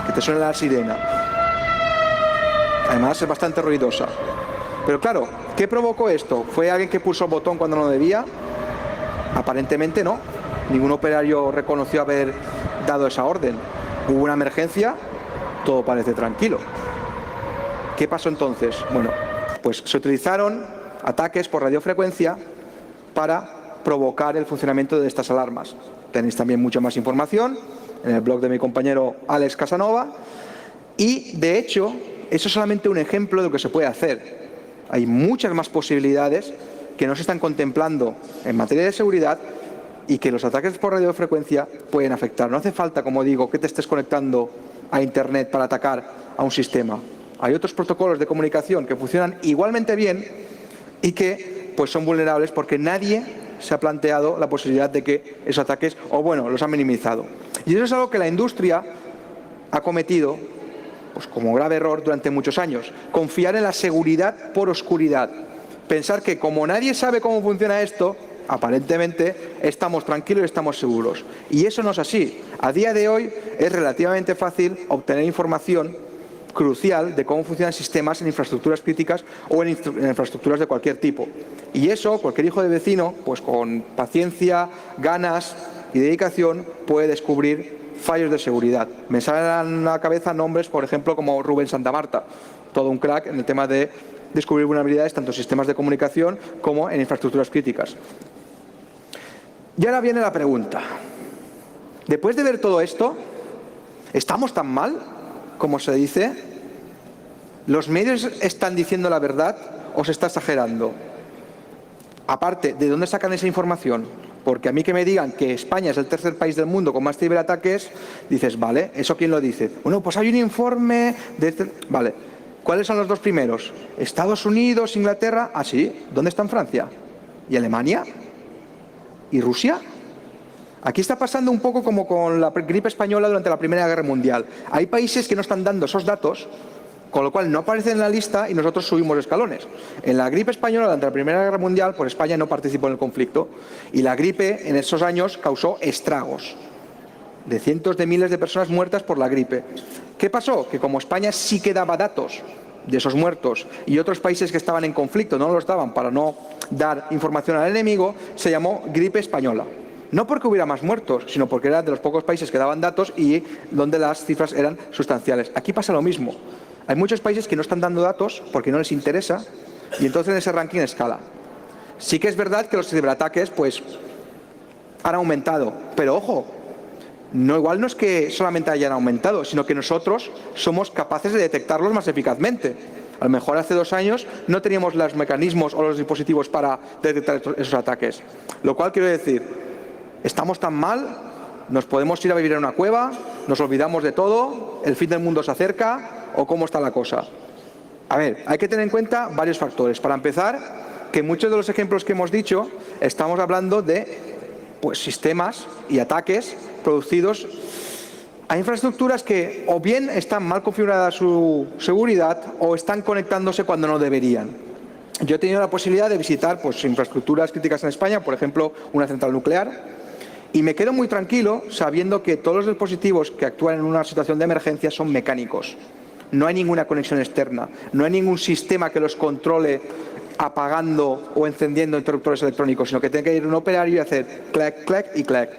S1: que te suene la sirena. Además es bastante ruidosa. Pero claro, ¿qué provocó esto? ¿Fue alguien que puso botón cuando no debía? Aparentemente no. Ningún operario reconoció haber dado esa orden. Hubo una emergencia, todo parece tranquilo. ¿Qué pasó entonces? Bueno, pues se utilizaron ataques por radiofrecuencia para provocar el funcionamiento de estas alarmas. Tenéis también mucha más información en el blog de mi compañero Alex Casanova y, de hecho, eso es solamente un ejemplo de lo que se puede hacer. Hay muchas más posibilidades que no se están contemplando en materia de seguridad y que los ataques por radiofrecuencia pueden afectar. No hace falta, como digo, que te estés conectando a Internet para atacar a un sistema. Hay otros protocolos de comunicación que funcionan igualmente bien y que son vulnerables porque nadie se ha planteado la posibilidad de que esos ataques, los han minimizado. Y eso es algo que la industria ha cometido como grave error durante muchos años. Confiar en la seguridad por oscuridad. Pensar que como nadie sabe cómo funciona esto, aparentemente estamos tranquilos y estamos seguros. Y eso no es así. A día de hoy es relativamente fácil obtener información crucial de cómo funcionan sistemas en infraestructuras críticas o en infraestructuras de cualquier tipo. Y eso, cualquier hijo de vecino, con paciencia, ganas y dedicación, puede descubrir fallos de seguridad. Me salen a la cabeza nombres, por ejemplo, como Rubén Santamarta, todo un crack en el tema de descubrir vulnerabilidades tanto en sistemas de comunicación como en infraestructuras críticas. Y ahora viene la pregunta. Después de ver todo esto, ¿estamos tan mal como se dice? ¿Los medios están diciendo la verdad o se está exagerando? Aparte, ¿de dónde sacan esa información? Porque a mí que me digan que España es el tercer país del mundo con más ciberataques, dices, vale, ¿eso quién lo dice? Bueno, pues hay un informe de... Vale, ¿cuáles son los dos primeros? ¿Estados Unidos, Inglaterra? Ah, sí, ¿dónde está Francia? ¿Y Alemania? ¿Y Rusia? Aquí está pasando un poco como con la gripe española durante la Primera Guerra Mundial. Hay países que no están dando esos datos, con lo cual no aparecen en la lista y nosotros subimos escalones. En la gripe española durante la Primera Guerra Mundial, pues España no participó en el conflicto y la gripe en esos años causó estragos de cientos de miles de personas muertas por la gripe. ¿Qué pasó? Que como España sí que daba datos de esos muertos y otros países que estaban en conflicto no los daban para no dar información al enemigo, se llamó gripe española. No porque hubiera más muertos, sino porque era de los pocos países que daban datos y donde las cifras eran sustanciales. Aquí pasa lo mismo. Hay muchos países que no están dando datos porque no les interesa y entonces en ese ranking escala. Sí que es verdad que los ciberataques han aumentado, pero ojo, igual no es que solamente hayan aumentado, sino que nosotros somos capaces de detectarlos más eficazmente. A lo mejor hace 2 años no teníamos los mecanismos o los dispositivos para detectar esos ataques. Lo cual quiero decir, ¿estamos tan mal? ¿Nos podemos ir a vivir en una cueva? ¿Nos olvidamos de todo? ¿El fin del mundo se acerca? ¿O cómo está la cosa? A ver, hay que tener en cuenta varios factores. Para empezar, que muchos de los ejemplos que hemos dicho estamos hablando de sistemas y ataques producidos a infraestructuras que o bien están mal configurada su seguridad o están conectándose cuando no deberían. Yo he tenido la posibilidad de visitar infraestructuras críticas en España, por ejemplo, una central nuclear, Y me quedo muy tranquilo sabiendo que todos los dispositivos que actúan en una situación de emergencia son mecánicos. No hay ninguna conexión externa, no hay ningún sistema que los controle apagando o encendiendo interruptores electrónicos, sino que tiene que ir un operario y hacer clac, clac y clac.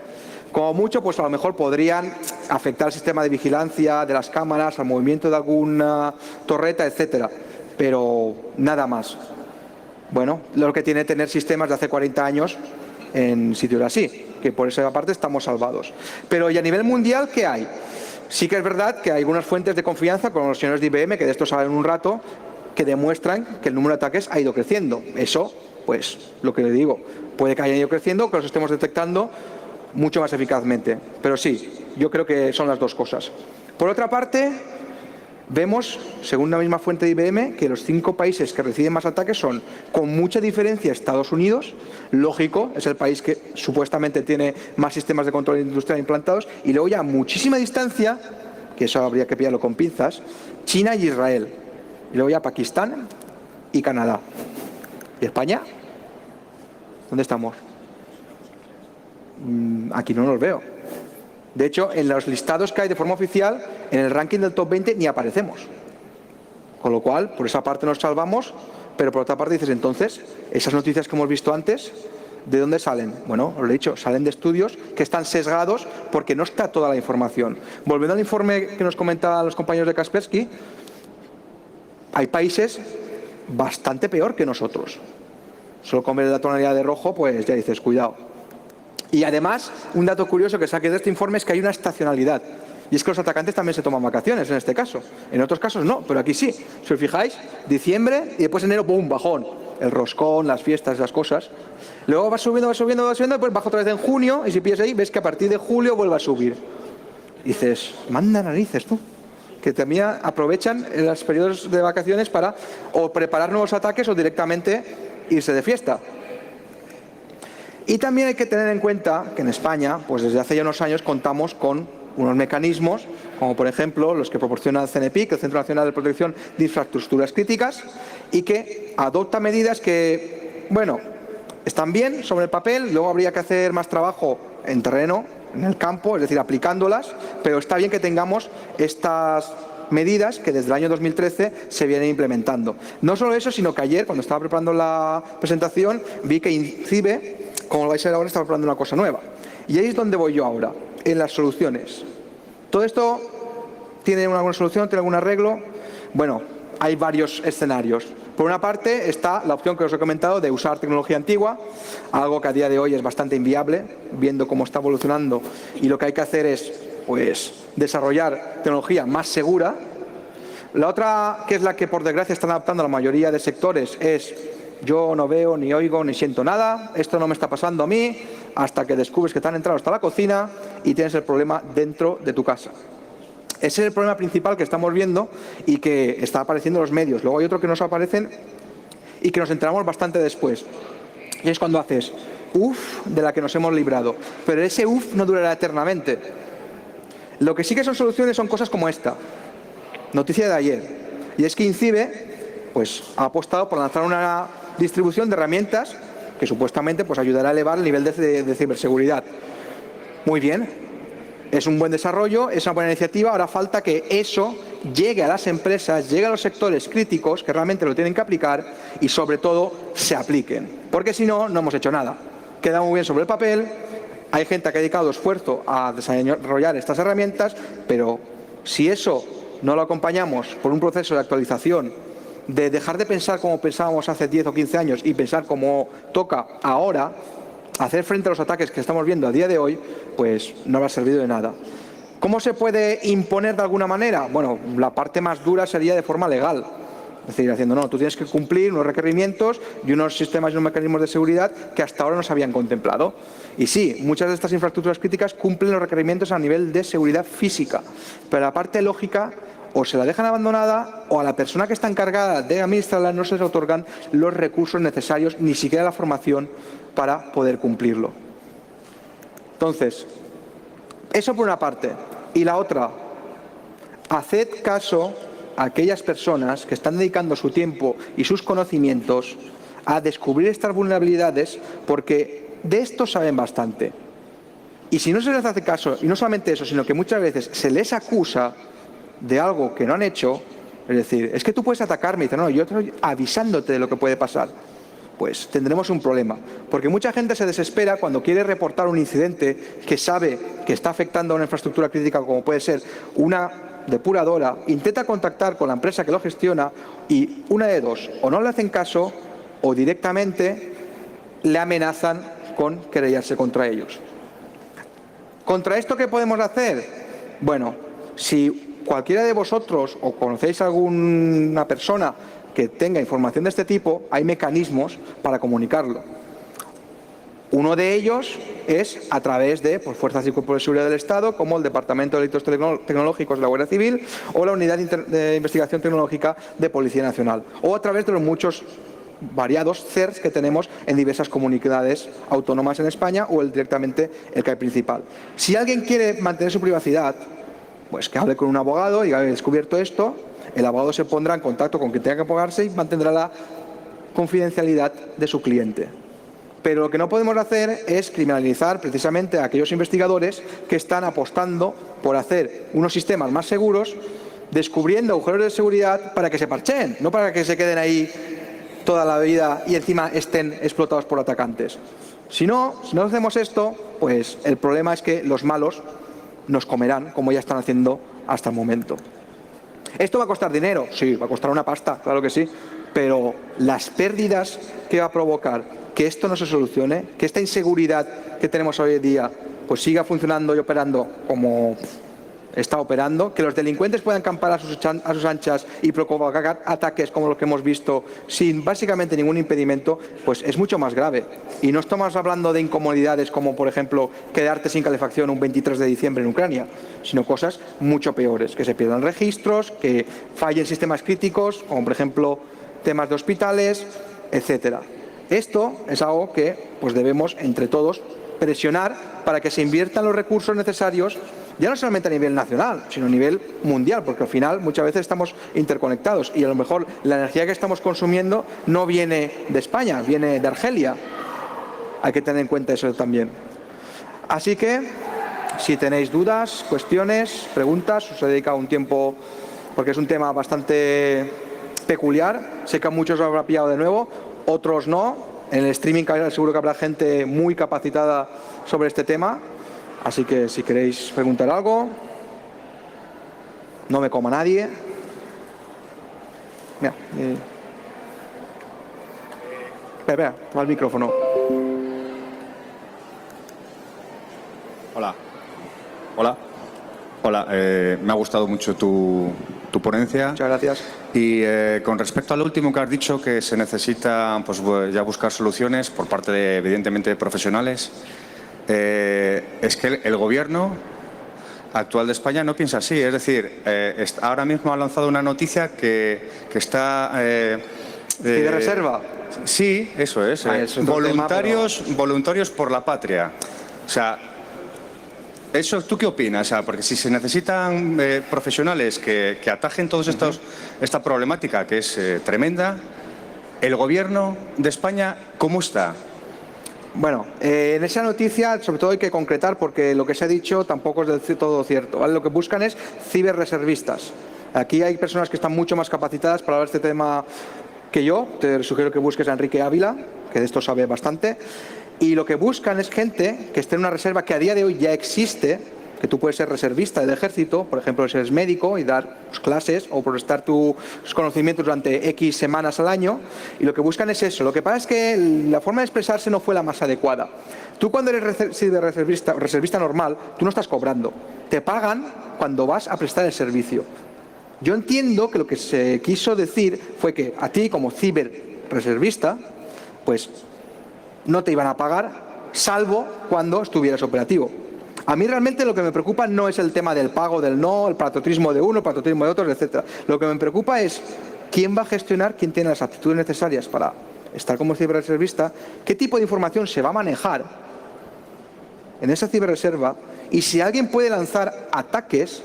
S1: Como mucho, pues a lo mejor podrían afectar al sistema de vigilancia de las cámaras, al movimiento de alguna torreta, etcétera, pero nada más. Bueno, lo que tiene tener sistemas de hace 40 años en sitios así, que por esa parte estamos salvados. Pero y a nivel mundial, ¿qué hay? Sí que es verdad que hay algunas fuentes de confianza, como los señores de IBM, que de esto saben un rato, que demuestran que el número de ataques ha ido creciendo. Eso, pues, lo que le digo, puede que haya ido creciendo, que los estemos detectando mucho más eficazmente. Pero sí, yo creo que son las dos cosas. Por otra parte, vemos, según la misma fuente de IBM, que los 5 países que reciben más ataques son, con mucha diferencia, Estados Unidos, lógico, es el país que supuestamente tiene más sistemas de control industrial implantados, y luego ya a muchísima distancia, que eso habría que pillarlo con pinzas, China y Israel, y luego ya Pakistán y Canadá. ¿Y España? ¿Dónde estamos? Aquí no los veo. De hecho, en los listados que hay de forma oficial, en el ranking del top 20 ni aparecemos. Con lo cual, por esa parte nos salvamos, pero por otra parte dices, entonces, esas noticias que hemos visto antes, ¿de dónde salen? Bueno, os lo he dicho, salen de estudios que están sesgados porque no está toda la información. Volviendo al informe que nos comentaban los compañeros de Kaspersky, hay países bastante peor que nosotros. Solo con ver la tonalidad de rojo, pues ya dices, cuidado. Y además, un dato curioso que saqué de este informe es que hay una estacionalidad. Y es que los atacantes también se toman vacaciones en este caso. En otros casos no, pero aquí sí. Si os fijáis, diciembre y después enero, ¡pum!, bajón. El roscón, las fiestas, las cosas. Luego va subiendo, va subiendo, va subiendo, después baja otra vez en junio y si pillas ahí, ves que a partir de julio vuelve a subir. Y dices, manda narices tú. Que también aprovechan en los periodos de vacaciones para o preparar nuevos ataques o directamente irse de fiesta. Y también hay que tener en cuenta que en España, pues desde hace ya unos años contamos con unos mecanismos, como por ejemplo los que proporciona el CNPIC, el Centro Nacional de Protección de Infraestructuras Críticas, y que adopta medidas que, bueno, están bien sobre el papel, luego habría que hacer más trabajo en terreno, en el campo, es decir, aplicándolas, pero está bien que tengamos estas medidas que desde el año 2013 se vienen implementando. No solo eso, sino que ayer, cuando estaba preparando la presentación, vi que INCIBE, como lo vais a ver ahora, está preparando una cosa nueva. Y ahí es donde voy yo ahora, en las soluciones. ¿Todo esto tiene alguna solución, tiene algún arreglo? Bueno, hay varios escenarios. Por una parte está la opción que os he comentado de usar tecnología antigua, algo que a día de hoy es bastante inviable, viendo cómo está evolucionando, y lo que hay que hacer es, pues, desarrollar tecnología más segura. La otra, que es la que por desgracia están adaptando la mayoría de sectores, es yo no veo, ni oigo, ni siento nada, esto no me está pasando a mí, hasta que descubres que te han entrado hasta la cocina y tienes el problema dentro de tu casa. Ese es el problema principal que estamos viendo y que está apareciendo en los medios. Luego hay otro que nos aparecen y que nos enteramos bastante después. Y es cuando haces, uff, de la que nos hemos librado. Pero ese uff no durará eternamente. Lo que sí que son soluciones son cosas como esta. Noticia de ayer. Y es que INCIBE, pues, ha apostado por lanzar una distribución de herramientas que supuestamente, pues, ayudará a elevar el nivel de ciberseguridad. Muy bien. Es un buen desarrollo, es una buena iniciativa. Ahora falta que eso llegue a las empresas, llegue a los sectores críticos que realmente lo tienen que aplicar y, sobre todo, se apliquen. Porque si no, no hemos hecho nada. Queda muy bien sobre el papel, hay gente que ha dedicado esfuerzo a desarrollar estas herramientas, pero si eso no lo acompañamos por un proceso de actualización, de dejar de pensar como pensábamos hace 10 o 15 años y pensar como toca ahora, hacer frente a los ataques que estamos viendo a día de hoy, pues no habrá servido de nada. ¿Cómo se puede imponer de alguna manera? Bueno, la parte más dura sería de forma legal. Es decir, haciendo, no, tú tienes que cumplir unos requerimientos y unos sistemas y unos mecanismos de seguridad que hasta ahora no se habían contemplado. Y sí, muchas de estas infraestructuras críticas cumplen los requerimientos a nivel de seguridad física, pero la parte lógica o se la dejan abandonada o a la persona que está encargada de administrarla no se les otorgan los recursos necesarios, ni siquiera la formación para poder cumplirlo. Entonces, eso por una parte. Y la otra, haced caso a aquellas personas que están dedicando su tiempo y sus conocimientos a descubrir estas vulnerabilidades, porque de esto saben bastante. Y si no se les hace caso, y no solamente eso, sino que muchas veces se les acusa de algo que no han hecho, es decir, es que tú puedes atacarme, y dice, no, yo estoy avisándote de lo que puede pasar, pues tendremos un problema. Porque mucha gente se desespera cuando quiere reportar un incidente que sabe que está afectando a una infraestructura crítica como puede ser una depuradora, intenta contactar con la empresa que lo gestiona y una de dos, o no le hacen caso o directamente le amenazan con querellarse contra ellos. ¿Contra esto qué podemos hacer? Bueno, si cualquiera de vosotros o conocéis a alguna persona que tenga información de este tipo, hay mecanismos para comunicarlo. Uno de ellos es a través de fuerzas y cuerpos de seguridad del Estado, como el Departamento de Delitos Tecnológicos de la Guardia Civil o la Unidad de Investigación Tecnológica de Policía Nacional, o a través de los muchos variados CERS que tenemos en diversas comunidades autónomas en España o directamente el CAI principal. Si alguien quiere mantener su privacidad, pues que hable con un abogado y diga, he descubierto esto, el abogado se pondrá en contacto con quien tenga que pagarse y mantendrá la confidencialidad de su cliente. Pero lo que no podemos hacer es criminalizar precisamente a aquellos investigadores que están apostando por hacer unos sistemas más seguros, descubriendo agujeros de seguridad para que se parcheen, no para que se queden ahí toda la vida y encima estén explotados por atacantes. Si no hacemos esto, pues el problema es que los malos nos comerán, como ya están haciendo hasta el momento. ¿Esto va a costar dinero? Sí, va a costar una pasta, claro que sí, pero las pérdidas que va a provocar que esto no se solucione, que esta inseguridad que tenemos hoy en día pues siga funcionando y operando como está operando, que los delincuentes puedan campar a sus anchas y provocar ataques como los que hemos visto sin básicamente ningún impedimento, pues es mucho más grave. Y no estamos hablando de incomodidades como, por ejemplo, quedarte sin calefacción un 23 de diciembre en Ucrania, sino cosas mucho peores, que se pierdan registros, que fallen sistemas críticos, como por ejemplo temas de hospitales, etcétera. Esto es algo que pues debemos entre todos presionar para que se inviertan los recursos necesarios, ya no solamente a nivel nacional, sino a nivel mundial, porque al final muchas veces estamos interconectados y a lo mejor la energía que estamos consumiendo no viene de España, viene de Argelia. Hay que tener en cuenta eso también. Así que, si tenéis dudas, cuestiones, preguntas, os he dedicado un tiempo porque es un tema bastante peculiar. Sé que a muchos os habrá pillado de nuevo, otros no. En el streaming seguro que habrá gente muy capacitada sobre este tema. Así que si queréis preguntar algo, no me coma nadie. Mira, espera, al micrófono.
S2: Hola. Me ha gustado mucho tu ponencia.
S1: Muchas gracias.
S2: Y con respecto al último que has dicho, que se necesita pues, ya buscar soluciones por parte de, evidentemente, de profesionales, es que el gobierno actual de España no piensa así. Es decir, ahora mismo ha lanzado una noticia que está...
S1: ¿de reserva?
S2: Sí, eso es. Voluntarios por la patria. O sea, ¿eso tú qué opinas? O sea, porque si se necesitan profesionales que atajen todos esta problemática, que es tremenda, ¿el gobierno de España cómo está?
S1: Bueno, en esa noticia sobre todo hay que concretar porque lo que se ha dicho tampoco es del todo cierto, ¿vale? Lo que buscan es ciberreservistas. Aquí hay personas que están mucho más capacitadas para hablar de este tema que yo. Te sugiero que busques a Enrique Ávila, que de esto sabe bastante. Y lo que buscan es gente que esté en una reserva que a día de hoy ya existe, que tú puedes ser reservista del ejército, por ejemplo, si eres médico y dar clases o prestar tus conocimientos durante X semanas al año, y lo que buscan es eso. Lo que pasa es que la forma de expresarse no fue la más adecuada. Tú cuando eres reservista normal, tú no estás cobrando, te pagan cuando vas a prestar el servicio. Yo entiendo que lo que se quiso decir fue que a ti como ciberreservista, pues no te iban a pagar, salvo cuando estuvieras operativo. A mí realmente lo que me preocupa no es el tema del pago, del no, el patriotismo de uno, el patriotismo de otros, etcétera. Lo que me preocupa es quién va a gestionar, quién tiene las aptitudes necesarias para estar como ciberreservista, qué tipo de información se va a manejar en esa ciberreserva y si alguien puede lanzar ataques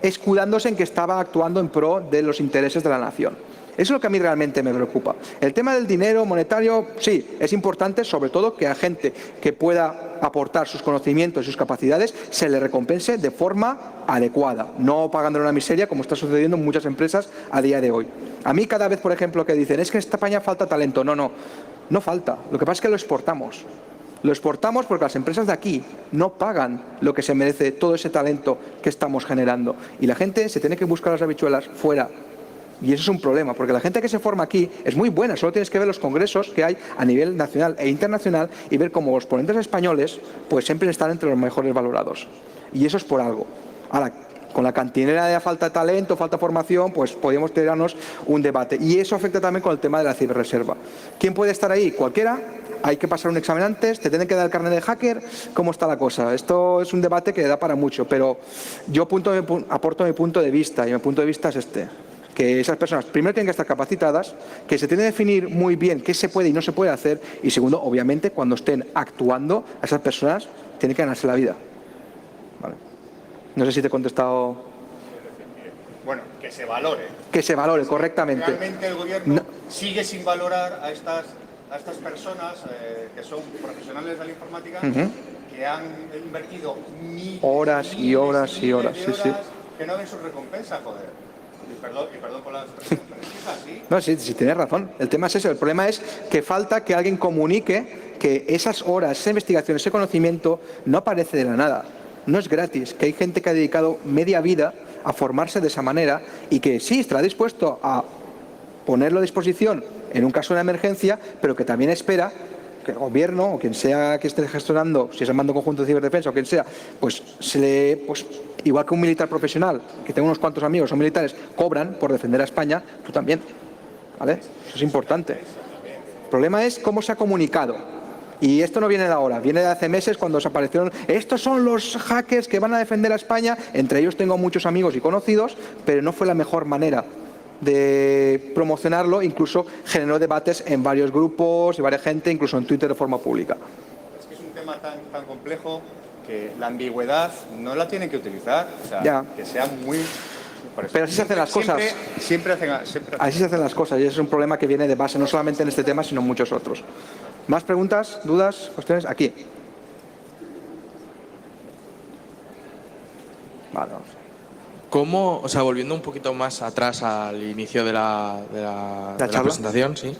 S1: escudándose en que estaba actuando en pro de los intereses de la nación. Eso es lo que a mí realmente me preocupa. El tema del dinero monetario, sí, es importante, sobre todo que a gente que pueda aportar sus conocimientos y sus capacidades se le recompense de forma adecuada, no pagándole una miseria como está sucediendo en muchas empresas a día de hoy. A mí cada vez, por ejemplo, que dicen, es que en España falta talento. No falta. Lo que pasa es que lo exportamos. Lo exportamos porque las empresas de aquí no pagan lo que se merece todo ese talento que estamos generando. Y la gente se tiene que buscar las habichuelas fuera. Y eso es un problema, porque la gente que se forma aquí es muy buena, solo tienes que ver los congresos que hay a nivel nacional e internacional y ver cómo los ponentes españoles pues siempre están entre los mejores valorados. Y eso es por algo. Ahora, con la cantinera de falta de talento, falta de formación, pues podríamos tirarnos un debate. Y eso afecta también con el tema de la ciberreserva. ¿Quién puede estar ahí? Cualquiera. Hay que pasar un examen antes, te tienen que dar el carnet de hacker. ¿Cómo está la cosa? Esto es un debate que da para mucho, pero yo aporto mi punto de vista, y mi punto de vista es este. Que esas personas, primero, tienen que estar capacitadas, que se tiene que definir muy bien qué se puede y no se puede hacer, y segundo, obviamente, cuando estén actuando, a esas personas tienen que ganarse la vida. Vale. No sé si te he contestado.
S3: Bueno, que se valore.
S1: Que se valore, correctamente.
S3: Realmente el gobierno sigue sin valorar a estas personas que son profesionales de la informática, que han invertido
S1: horas y horas y horas, sí.
S3: Que no ven su recompensa, joder. Y perdón por la expresión, pero es así.
S1: No, sí, tienes razón. El tema es ese. El problema es que falta que alguien comunique que esas horas, esa investigación, ese conocimiento no aparece de la nada. No es gratis. Que hay gente que ha dedicado media vida a formarse de esa manera y que sí estará dispuesto a ponerlo a disposición en un caso de emergencia, pero que también espera que el gobierno o quien sea que esté gestionando, si es el mando conjunto de ciberdefensa o quien sea, pues se le, igual que un militar profesional, que tengo unos cuantos amigos, son militares, cobran por defender a España, tú también, ¿vale? Eso es importante. El problema es cómo se ha comunicado. Y esto no viene de ahora, viene de hace meses cuando desaparecieron. Estos son los hackers que van a defender a España. Entre ellos tengo muchos amigos y conocidos, pero no fue la mejor manera de promocionarlo. Incluso generó debates en varios grupos y varias gente, incluso en Twitter de forma pública.
S3: Es que es un tema tan complejo que la ambigüedad no la tienen que utilizar. O sea,
S1: ya.
S3: Que sea muy...
S1: Pero así se hacen las cosas.
S3: Siempre hacen.
S1: Así se hacen las cosas y es un problema que viene de base, no solamente en este tema, sino en muchos otros. ¿Más preguntas, dudas, cuestiones? Aquí. Vale, vamos.
S4: ¿Cómo, volviendo un poquito más atrás al inicio de la presentación, sí,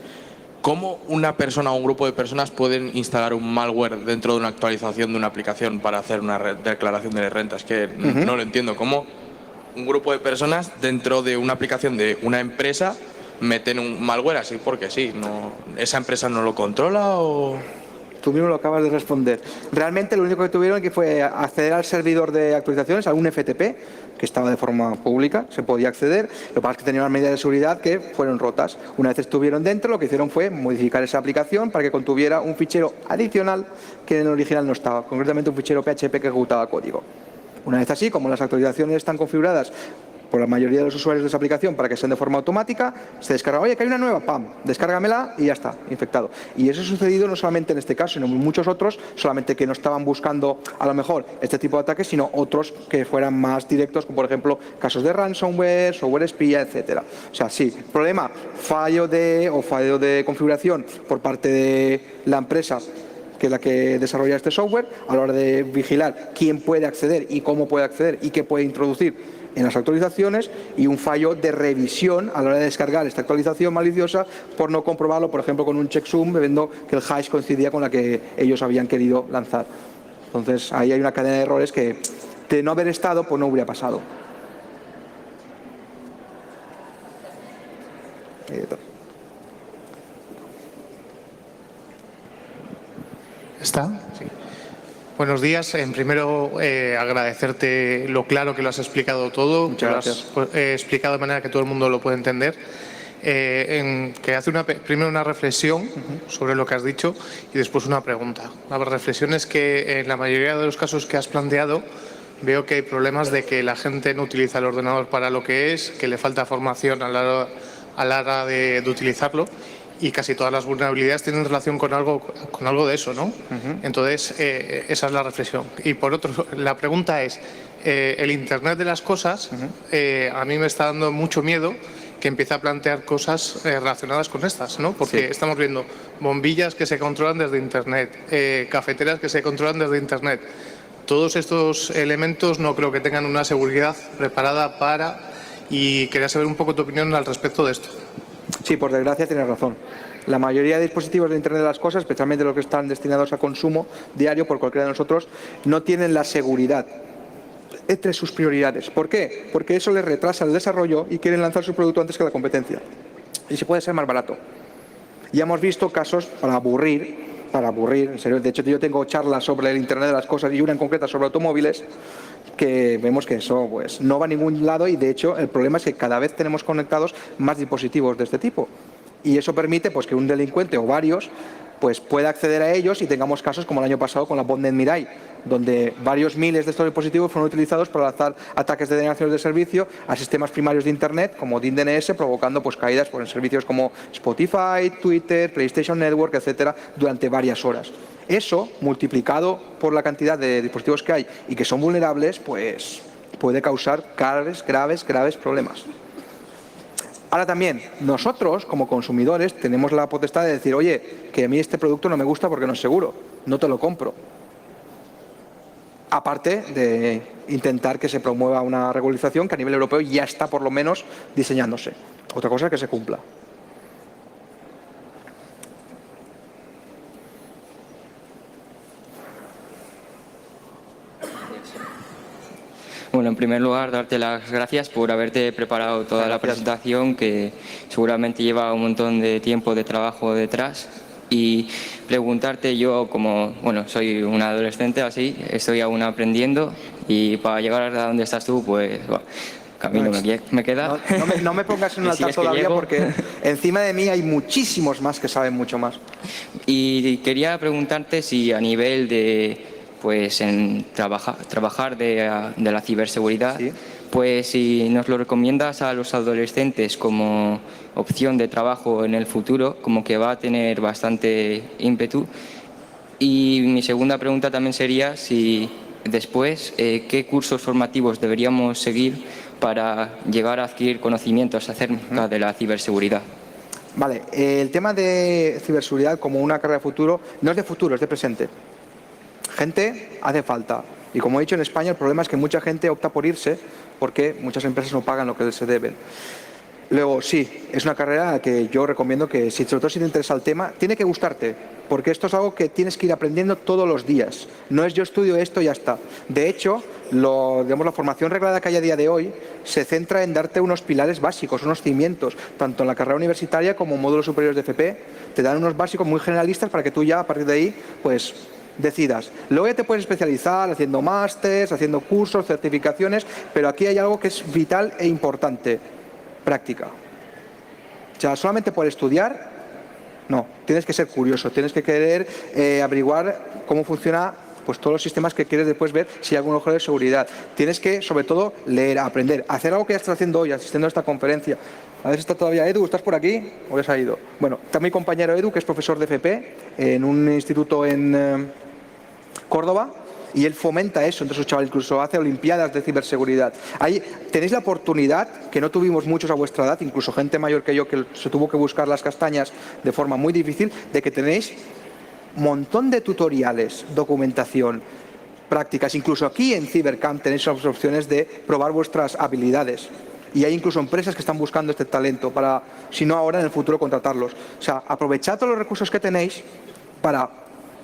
S4: cómo una persona o un grupo de personas pueden instalar un malware dentro de una actualización de una aplicación para hacer una declaración de renta? Es que no lo entiendo. ¿Cómo un grupo de personas dentro de una aplicación de una empresa meten un malware así porque sí? ¿Esa empresa no lo controla o...?
S1: Tú mismo lo acabas de responder. Realmente lo único que tuvieron que fue acceder al servidor de actualizaciones, a un FTP, que estaba de forma pública, se podía acceder. Lo que pasa es que tenía unas medidas de seguridad que fueron rotas. Una vez estuvieron dentro, lo que hicieron fue modificar esa aplicación para que contuviera un fichero adicional que en el original no estaba, concretamente un fichero PHP que ejecutaba código. Una vez así, como las actualizaciones están configuradas por la mayoría de los usuarios de esa aplicación para que sean de forma automática, se descarga, oye, que hay una nueva, ¡pam!, descárgamela y ya está, infectado. Y eso ha sucedido no solamente en este caso, sino en muchos otros, solamente que no estaban buscando a lo mejor este tipo de ataques, sino otros que fueran más directos, como por ejemplo casos de ransomware, software espía, etcétera. O sea, sí, problema, fallo de configuración por parte de la empresa que es la que desarrolla este software, a la hora de vigilar quién puede acceder y cómo puede acceder y qué puede introducir en las actualizaciones, y un fallo de revisión a la hora de descargar esta actualización maliciosa por no comprobarlo, por ejemplo, con un checksum, viendo que el hash coincidía con la que ellos habían querido lanzar. Entonces, ahí hay una cadena de errores que, de no haber estado, pues no hubiera pasado.
S5: ¿Está? Sí. Buenos días. Primero, agradecerte lo claro que lo has explicado todo.
S1: Muchas gracias.
S5: Lo has explicado de manera que todo el mundo lo puede entender. Que hace primero una reflexión sobre lo que has dicho y después una pregunta. La reflexión es que en la mayoría de los casos que has planteado veo que hay problemas de que la gente no utiliza el ordenador para lo que es, que le falta formación a la hora de utilizarlo. Y casi todas las vulnerabilidades tienen relación con algo de eso, ¿no? Entonces, esa es la reflexión. Y por otro, la pregunta es, el Internet de las cosas a mí me está dando mucho miedo que empiece a plantear cosas relacionadas con estas, ¿no? Porque estamos viendo bombillas que se controlan desde Internet, cafeteras que se controlan desde Internet. Todos estos elementos no creo que tengan una seguridad preparada para, y quería saber un poco tu opinión al respecto de esto.
S1: Sí, por desgracia tienes razón. La mayoría de dispositivos de Internet de las cosas, especialmente los que están destinados a consumo diario por cualquiera de nosotros, no tienen la seguridad entre sus prioridades. ¿Por qué? Porque eso les retrasa el desarrollo y quieren lanzar su producto antes que la competencia. Y se puede ser más barato. Ya hemos visto casos para aburrir, en serio. De hecho, yo tengo charlas sobre el Internet de las cosas y una en concreta sobre automóviles, que vemos que eso pues no va a ningún lado, y de hecho el problema es que cada vez tenemos conectados más dispositivos de este tipo. Y eso permite pues que un delincuente o varios pues pueda acceder a ellos y tengamos casos como el año pasado con la botnet Mirai, donde varios miles de estos dispositivos fueron utilizados para lanzar ataques de denegaciones de servicio a sistemas primarios de Internet como DNS, provocando pues caídas en servicios como Spotify, Twitter, PlayStation Network, etcétera, durante varias horas. Eso, multiplicado por la cantidad de dispositivos que hay y que son vulnerables, pues puede causar graves problemas. Ahora también, nosotros como consumidores tenemos la potestad de decir, oye, que a mí este producto no me gusta porque no es seguro, no te lo compro. Aparte de intentar que se promueva una regularización que a nivel europeo ya está por lo menos diseñándose. Otra cosa es que se cumpla.
S6: Bueno, en primer lugar, darte las gracias por haberte preparado toda la presentación, que seguramente lleva un montón de tiempo de trabajo detrás. Y preguntarte, yo como, bueno, soy un adolescente así, estoy aún aprendiendo, y para llegar a donde estás tú, pues, bueno, camino me queda.
S1: No me pongas en un altar todavía, porque encima de mí hay muchísimos más que saben mucho más.
S6: Y quería preguntarte si a nivel de pues en trabajar de la ciberseguridad, ¿sí? Pues si nos lo recomiendas a los adolescentes como opción de trabajo en el futuro, como que va a tener bastante ímpetu. Y mi segunda pregunta también sería si después, ¿qué cursos formativos deberíamos seguir para llegar a adquirir conocimientos acerca de la ciberseguridad?
S1: Vale, el tema de ciberseguridad como una carrera de futuro no es de futuro, es de presente. Gente hace falta. Y como he dicho, en España el problema es que mucha gente opta por irse porque muchas empresas no pagan lo que se deben. Luego, sí, es una carrera que yo recomiendo que, sobre todo si te interesa el tema, tiene que gustarte, porque esto es algo que tienes que ir aprendiendo todos los días. No es yo estudio esto y ya está. De hecho, la formación reglada que hay a día de hoy se centra en darte unos pilares básicos, unos cimientos, tanto en la carrera universitaria como en módulos superiores de FP. Te dan unos básicos muy generalistas para que tú ya, a partir de ahí, pues decidas. Luego ya te puedes especializar haciendo másters, haciendo cursos, certificaciones, pero aquí hay algo que es vital e importante: práctica. O sea, solamente por estudiar, no, tienes que ser curioso, tienes que querer averiguar cómo funciona pues todos los sistemas que quieres después ver si hay algún agujero de seguridad. Tienes que, sobre todo, leer, aprender, hacer algo que ya estás haciendo hoy, asistiendo a esta conferencia. A ver si está todavía Edu. ¿Estás por aquí o ya se ha ido? Bueno, está mi compañero Edu, que es profesor de FP en un instituto en Córdoba, y él fomenta eso entre sus chavales, incluso hace olimpiadas de ciberseguridad. Ahí tenéis la oportunidad, que no tuvimos muchos a vuestra edad, incluso gente mayor que yo, que se tuvo que buscar las castañas de forma muy difícil, de que tenéis un montón de tutoriales, documentación, prácticas. Incluso aquí en Cybercamp tenéis las opciones de probar vuestras habilidades. Y hay incluso empresas que están buscando este talento para, si no ahora, en el futuro contratarlos. O sea, aprovechad todos los recursos que tenéis para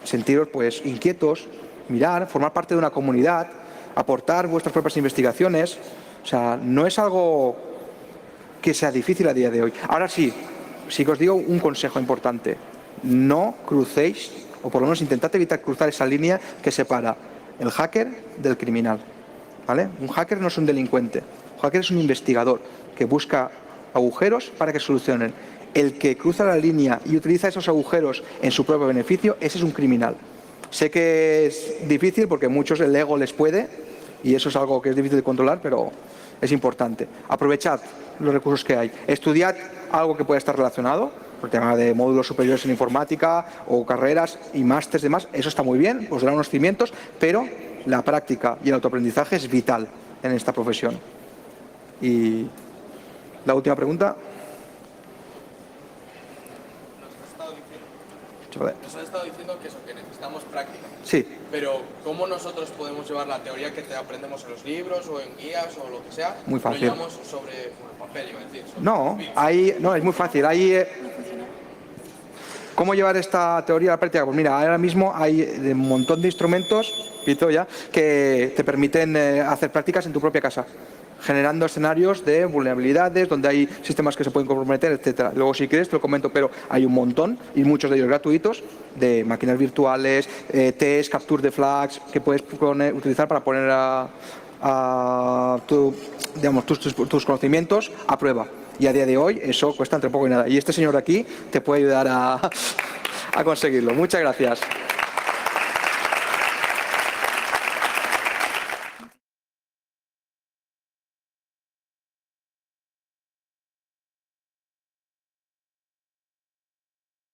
S1: sentiros pues inquietos, mirar, formar parte de una comunidad, aportar vuestras propias investigaciones. O sea, no es algo que sea difícil a día de hoy. Ahora sí que os digo un consejo importante: no crucéis, o por lo menos intentad evitar cruzar esa línea que separa el hacker del criminal, ¿vale? Un hacker no es un delincuente, un hacker es un investigador que busca agujeros para que solucionen. El que cruza la línea y utiliza esos agujeros en su propio beneficio, ese es un criminal. Sé que es difícil porque a muchos el ego les puede, y eso es algo que es difícil de controlar, pero es importante. Aprovechad los recursos que hay. Estudiad algo que pueda estar relacionado, por el tema de módulos superiores en informática o carreras y másteres y demás. Eso está muy bien, os dará unos cimientos, pero la práctica y el autoaprendizaje es vital en esta profesión. Y la última pregunta.
S4: Nos has estado diciendo que eso, que necesitamos práctica.
S1: Sí.
S4: Pero ¿cómo nosotros podemos llevar la teoría que te aprendemos en los libros o en guías o lo que sea?
S1: Muy fácil.
S4: Lo llevamos sobre el papel, iba a decir.
S1: No, es muy fácil. ¿Cómo llevar esta teoría a la práctica? Pues mira, ahora mismo hay un montón de instrumentos, que te permiten hacer prácticas en tu propia casa, generando escenarios de vulnerabilidades, donde hay sistemas que se pueden comprometer, etcétera. Luego, si quieres, te lo comento, pero hay un montón, y muchos de ellos gratuitos, de máquinas virtuales, test, capture de flags, que puedes utilizar para poner tus conocimientos a prueba. Y a día de hoy eso cuesta entre poco y nada. Y este señor de aquí te puede ayudar a conseguirlo. Muchas gracias.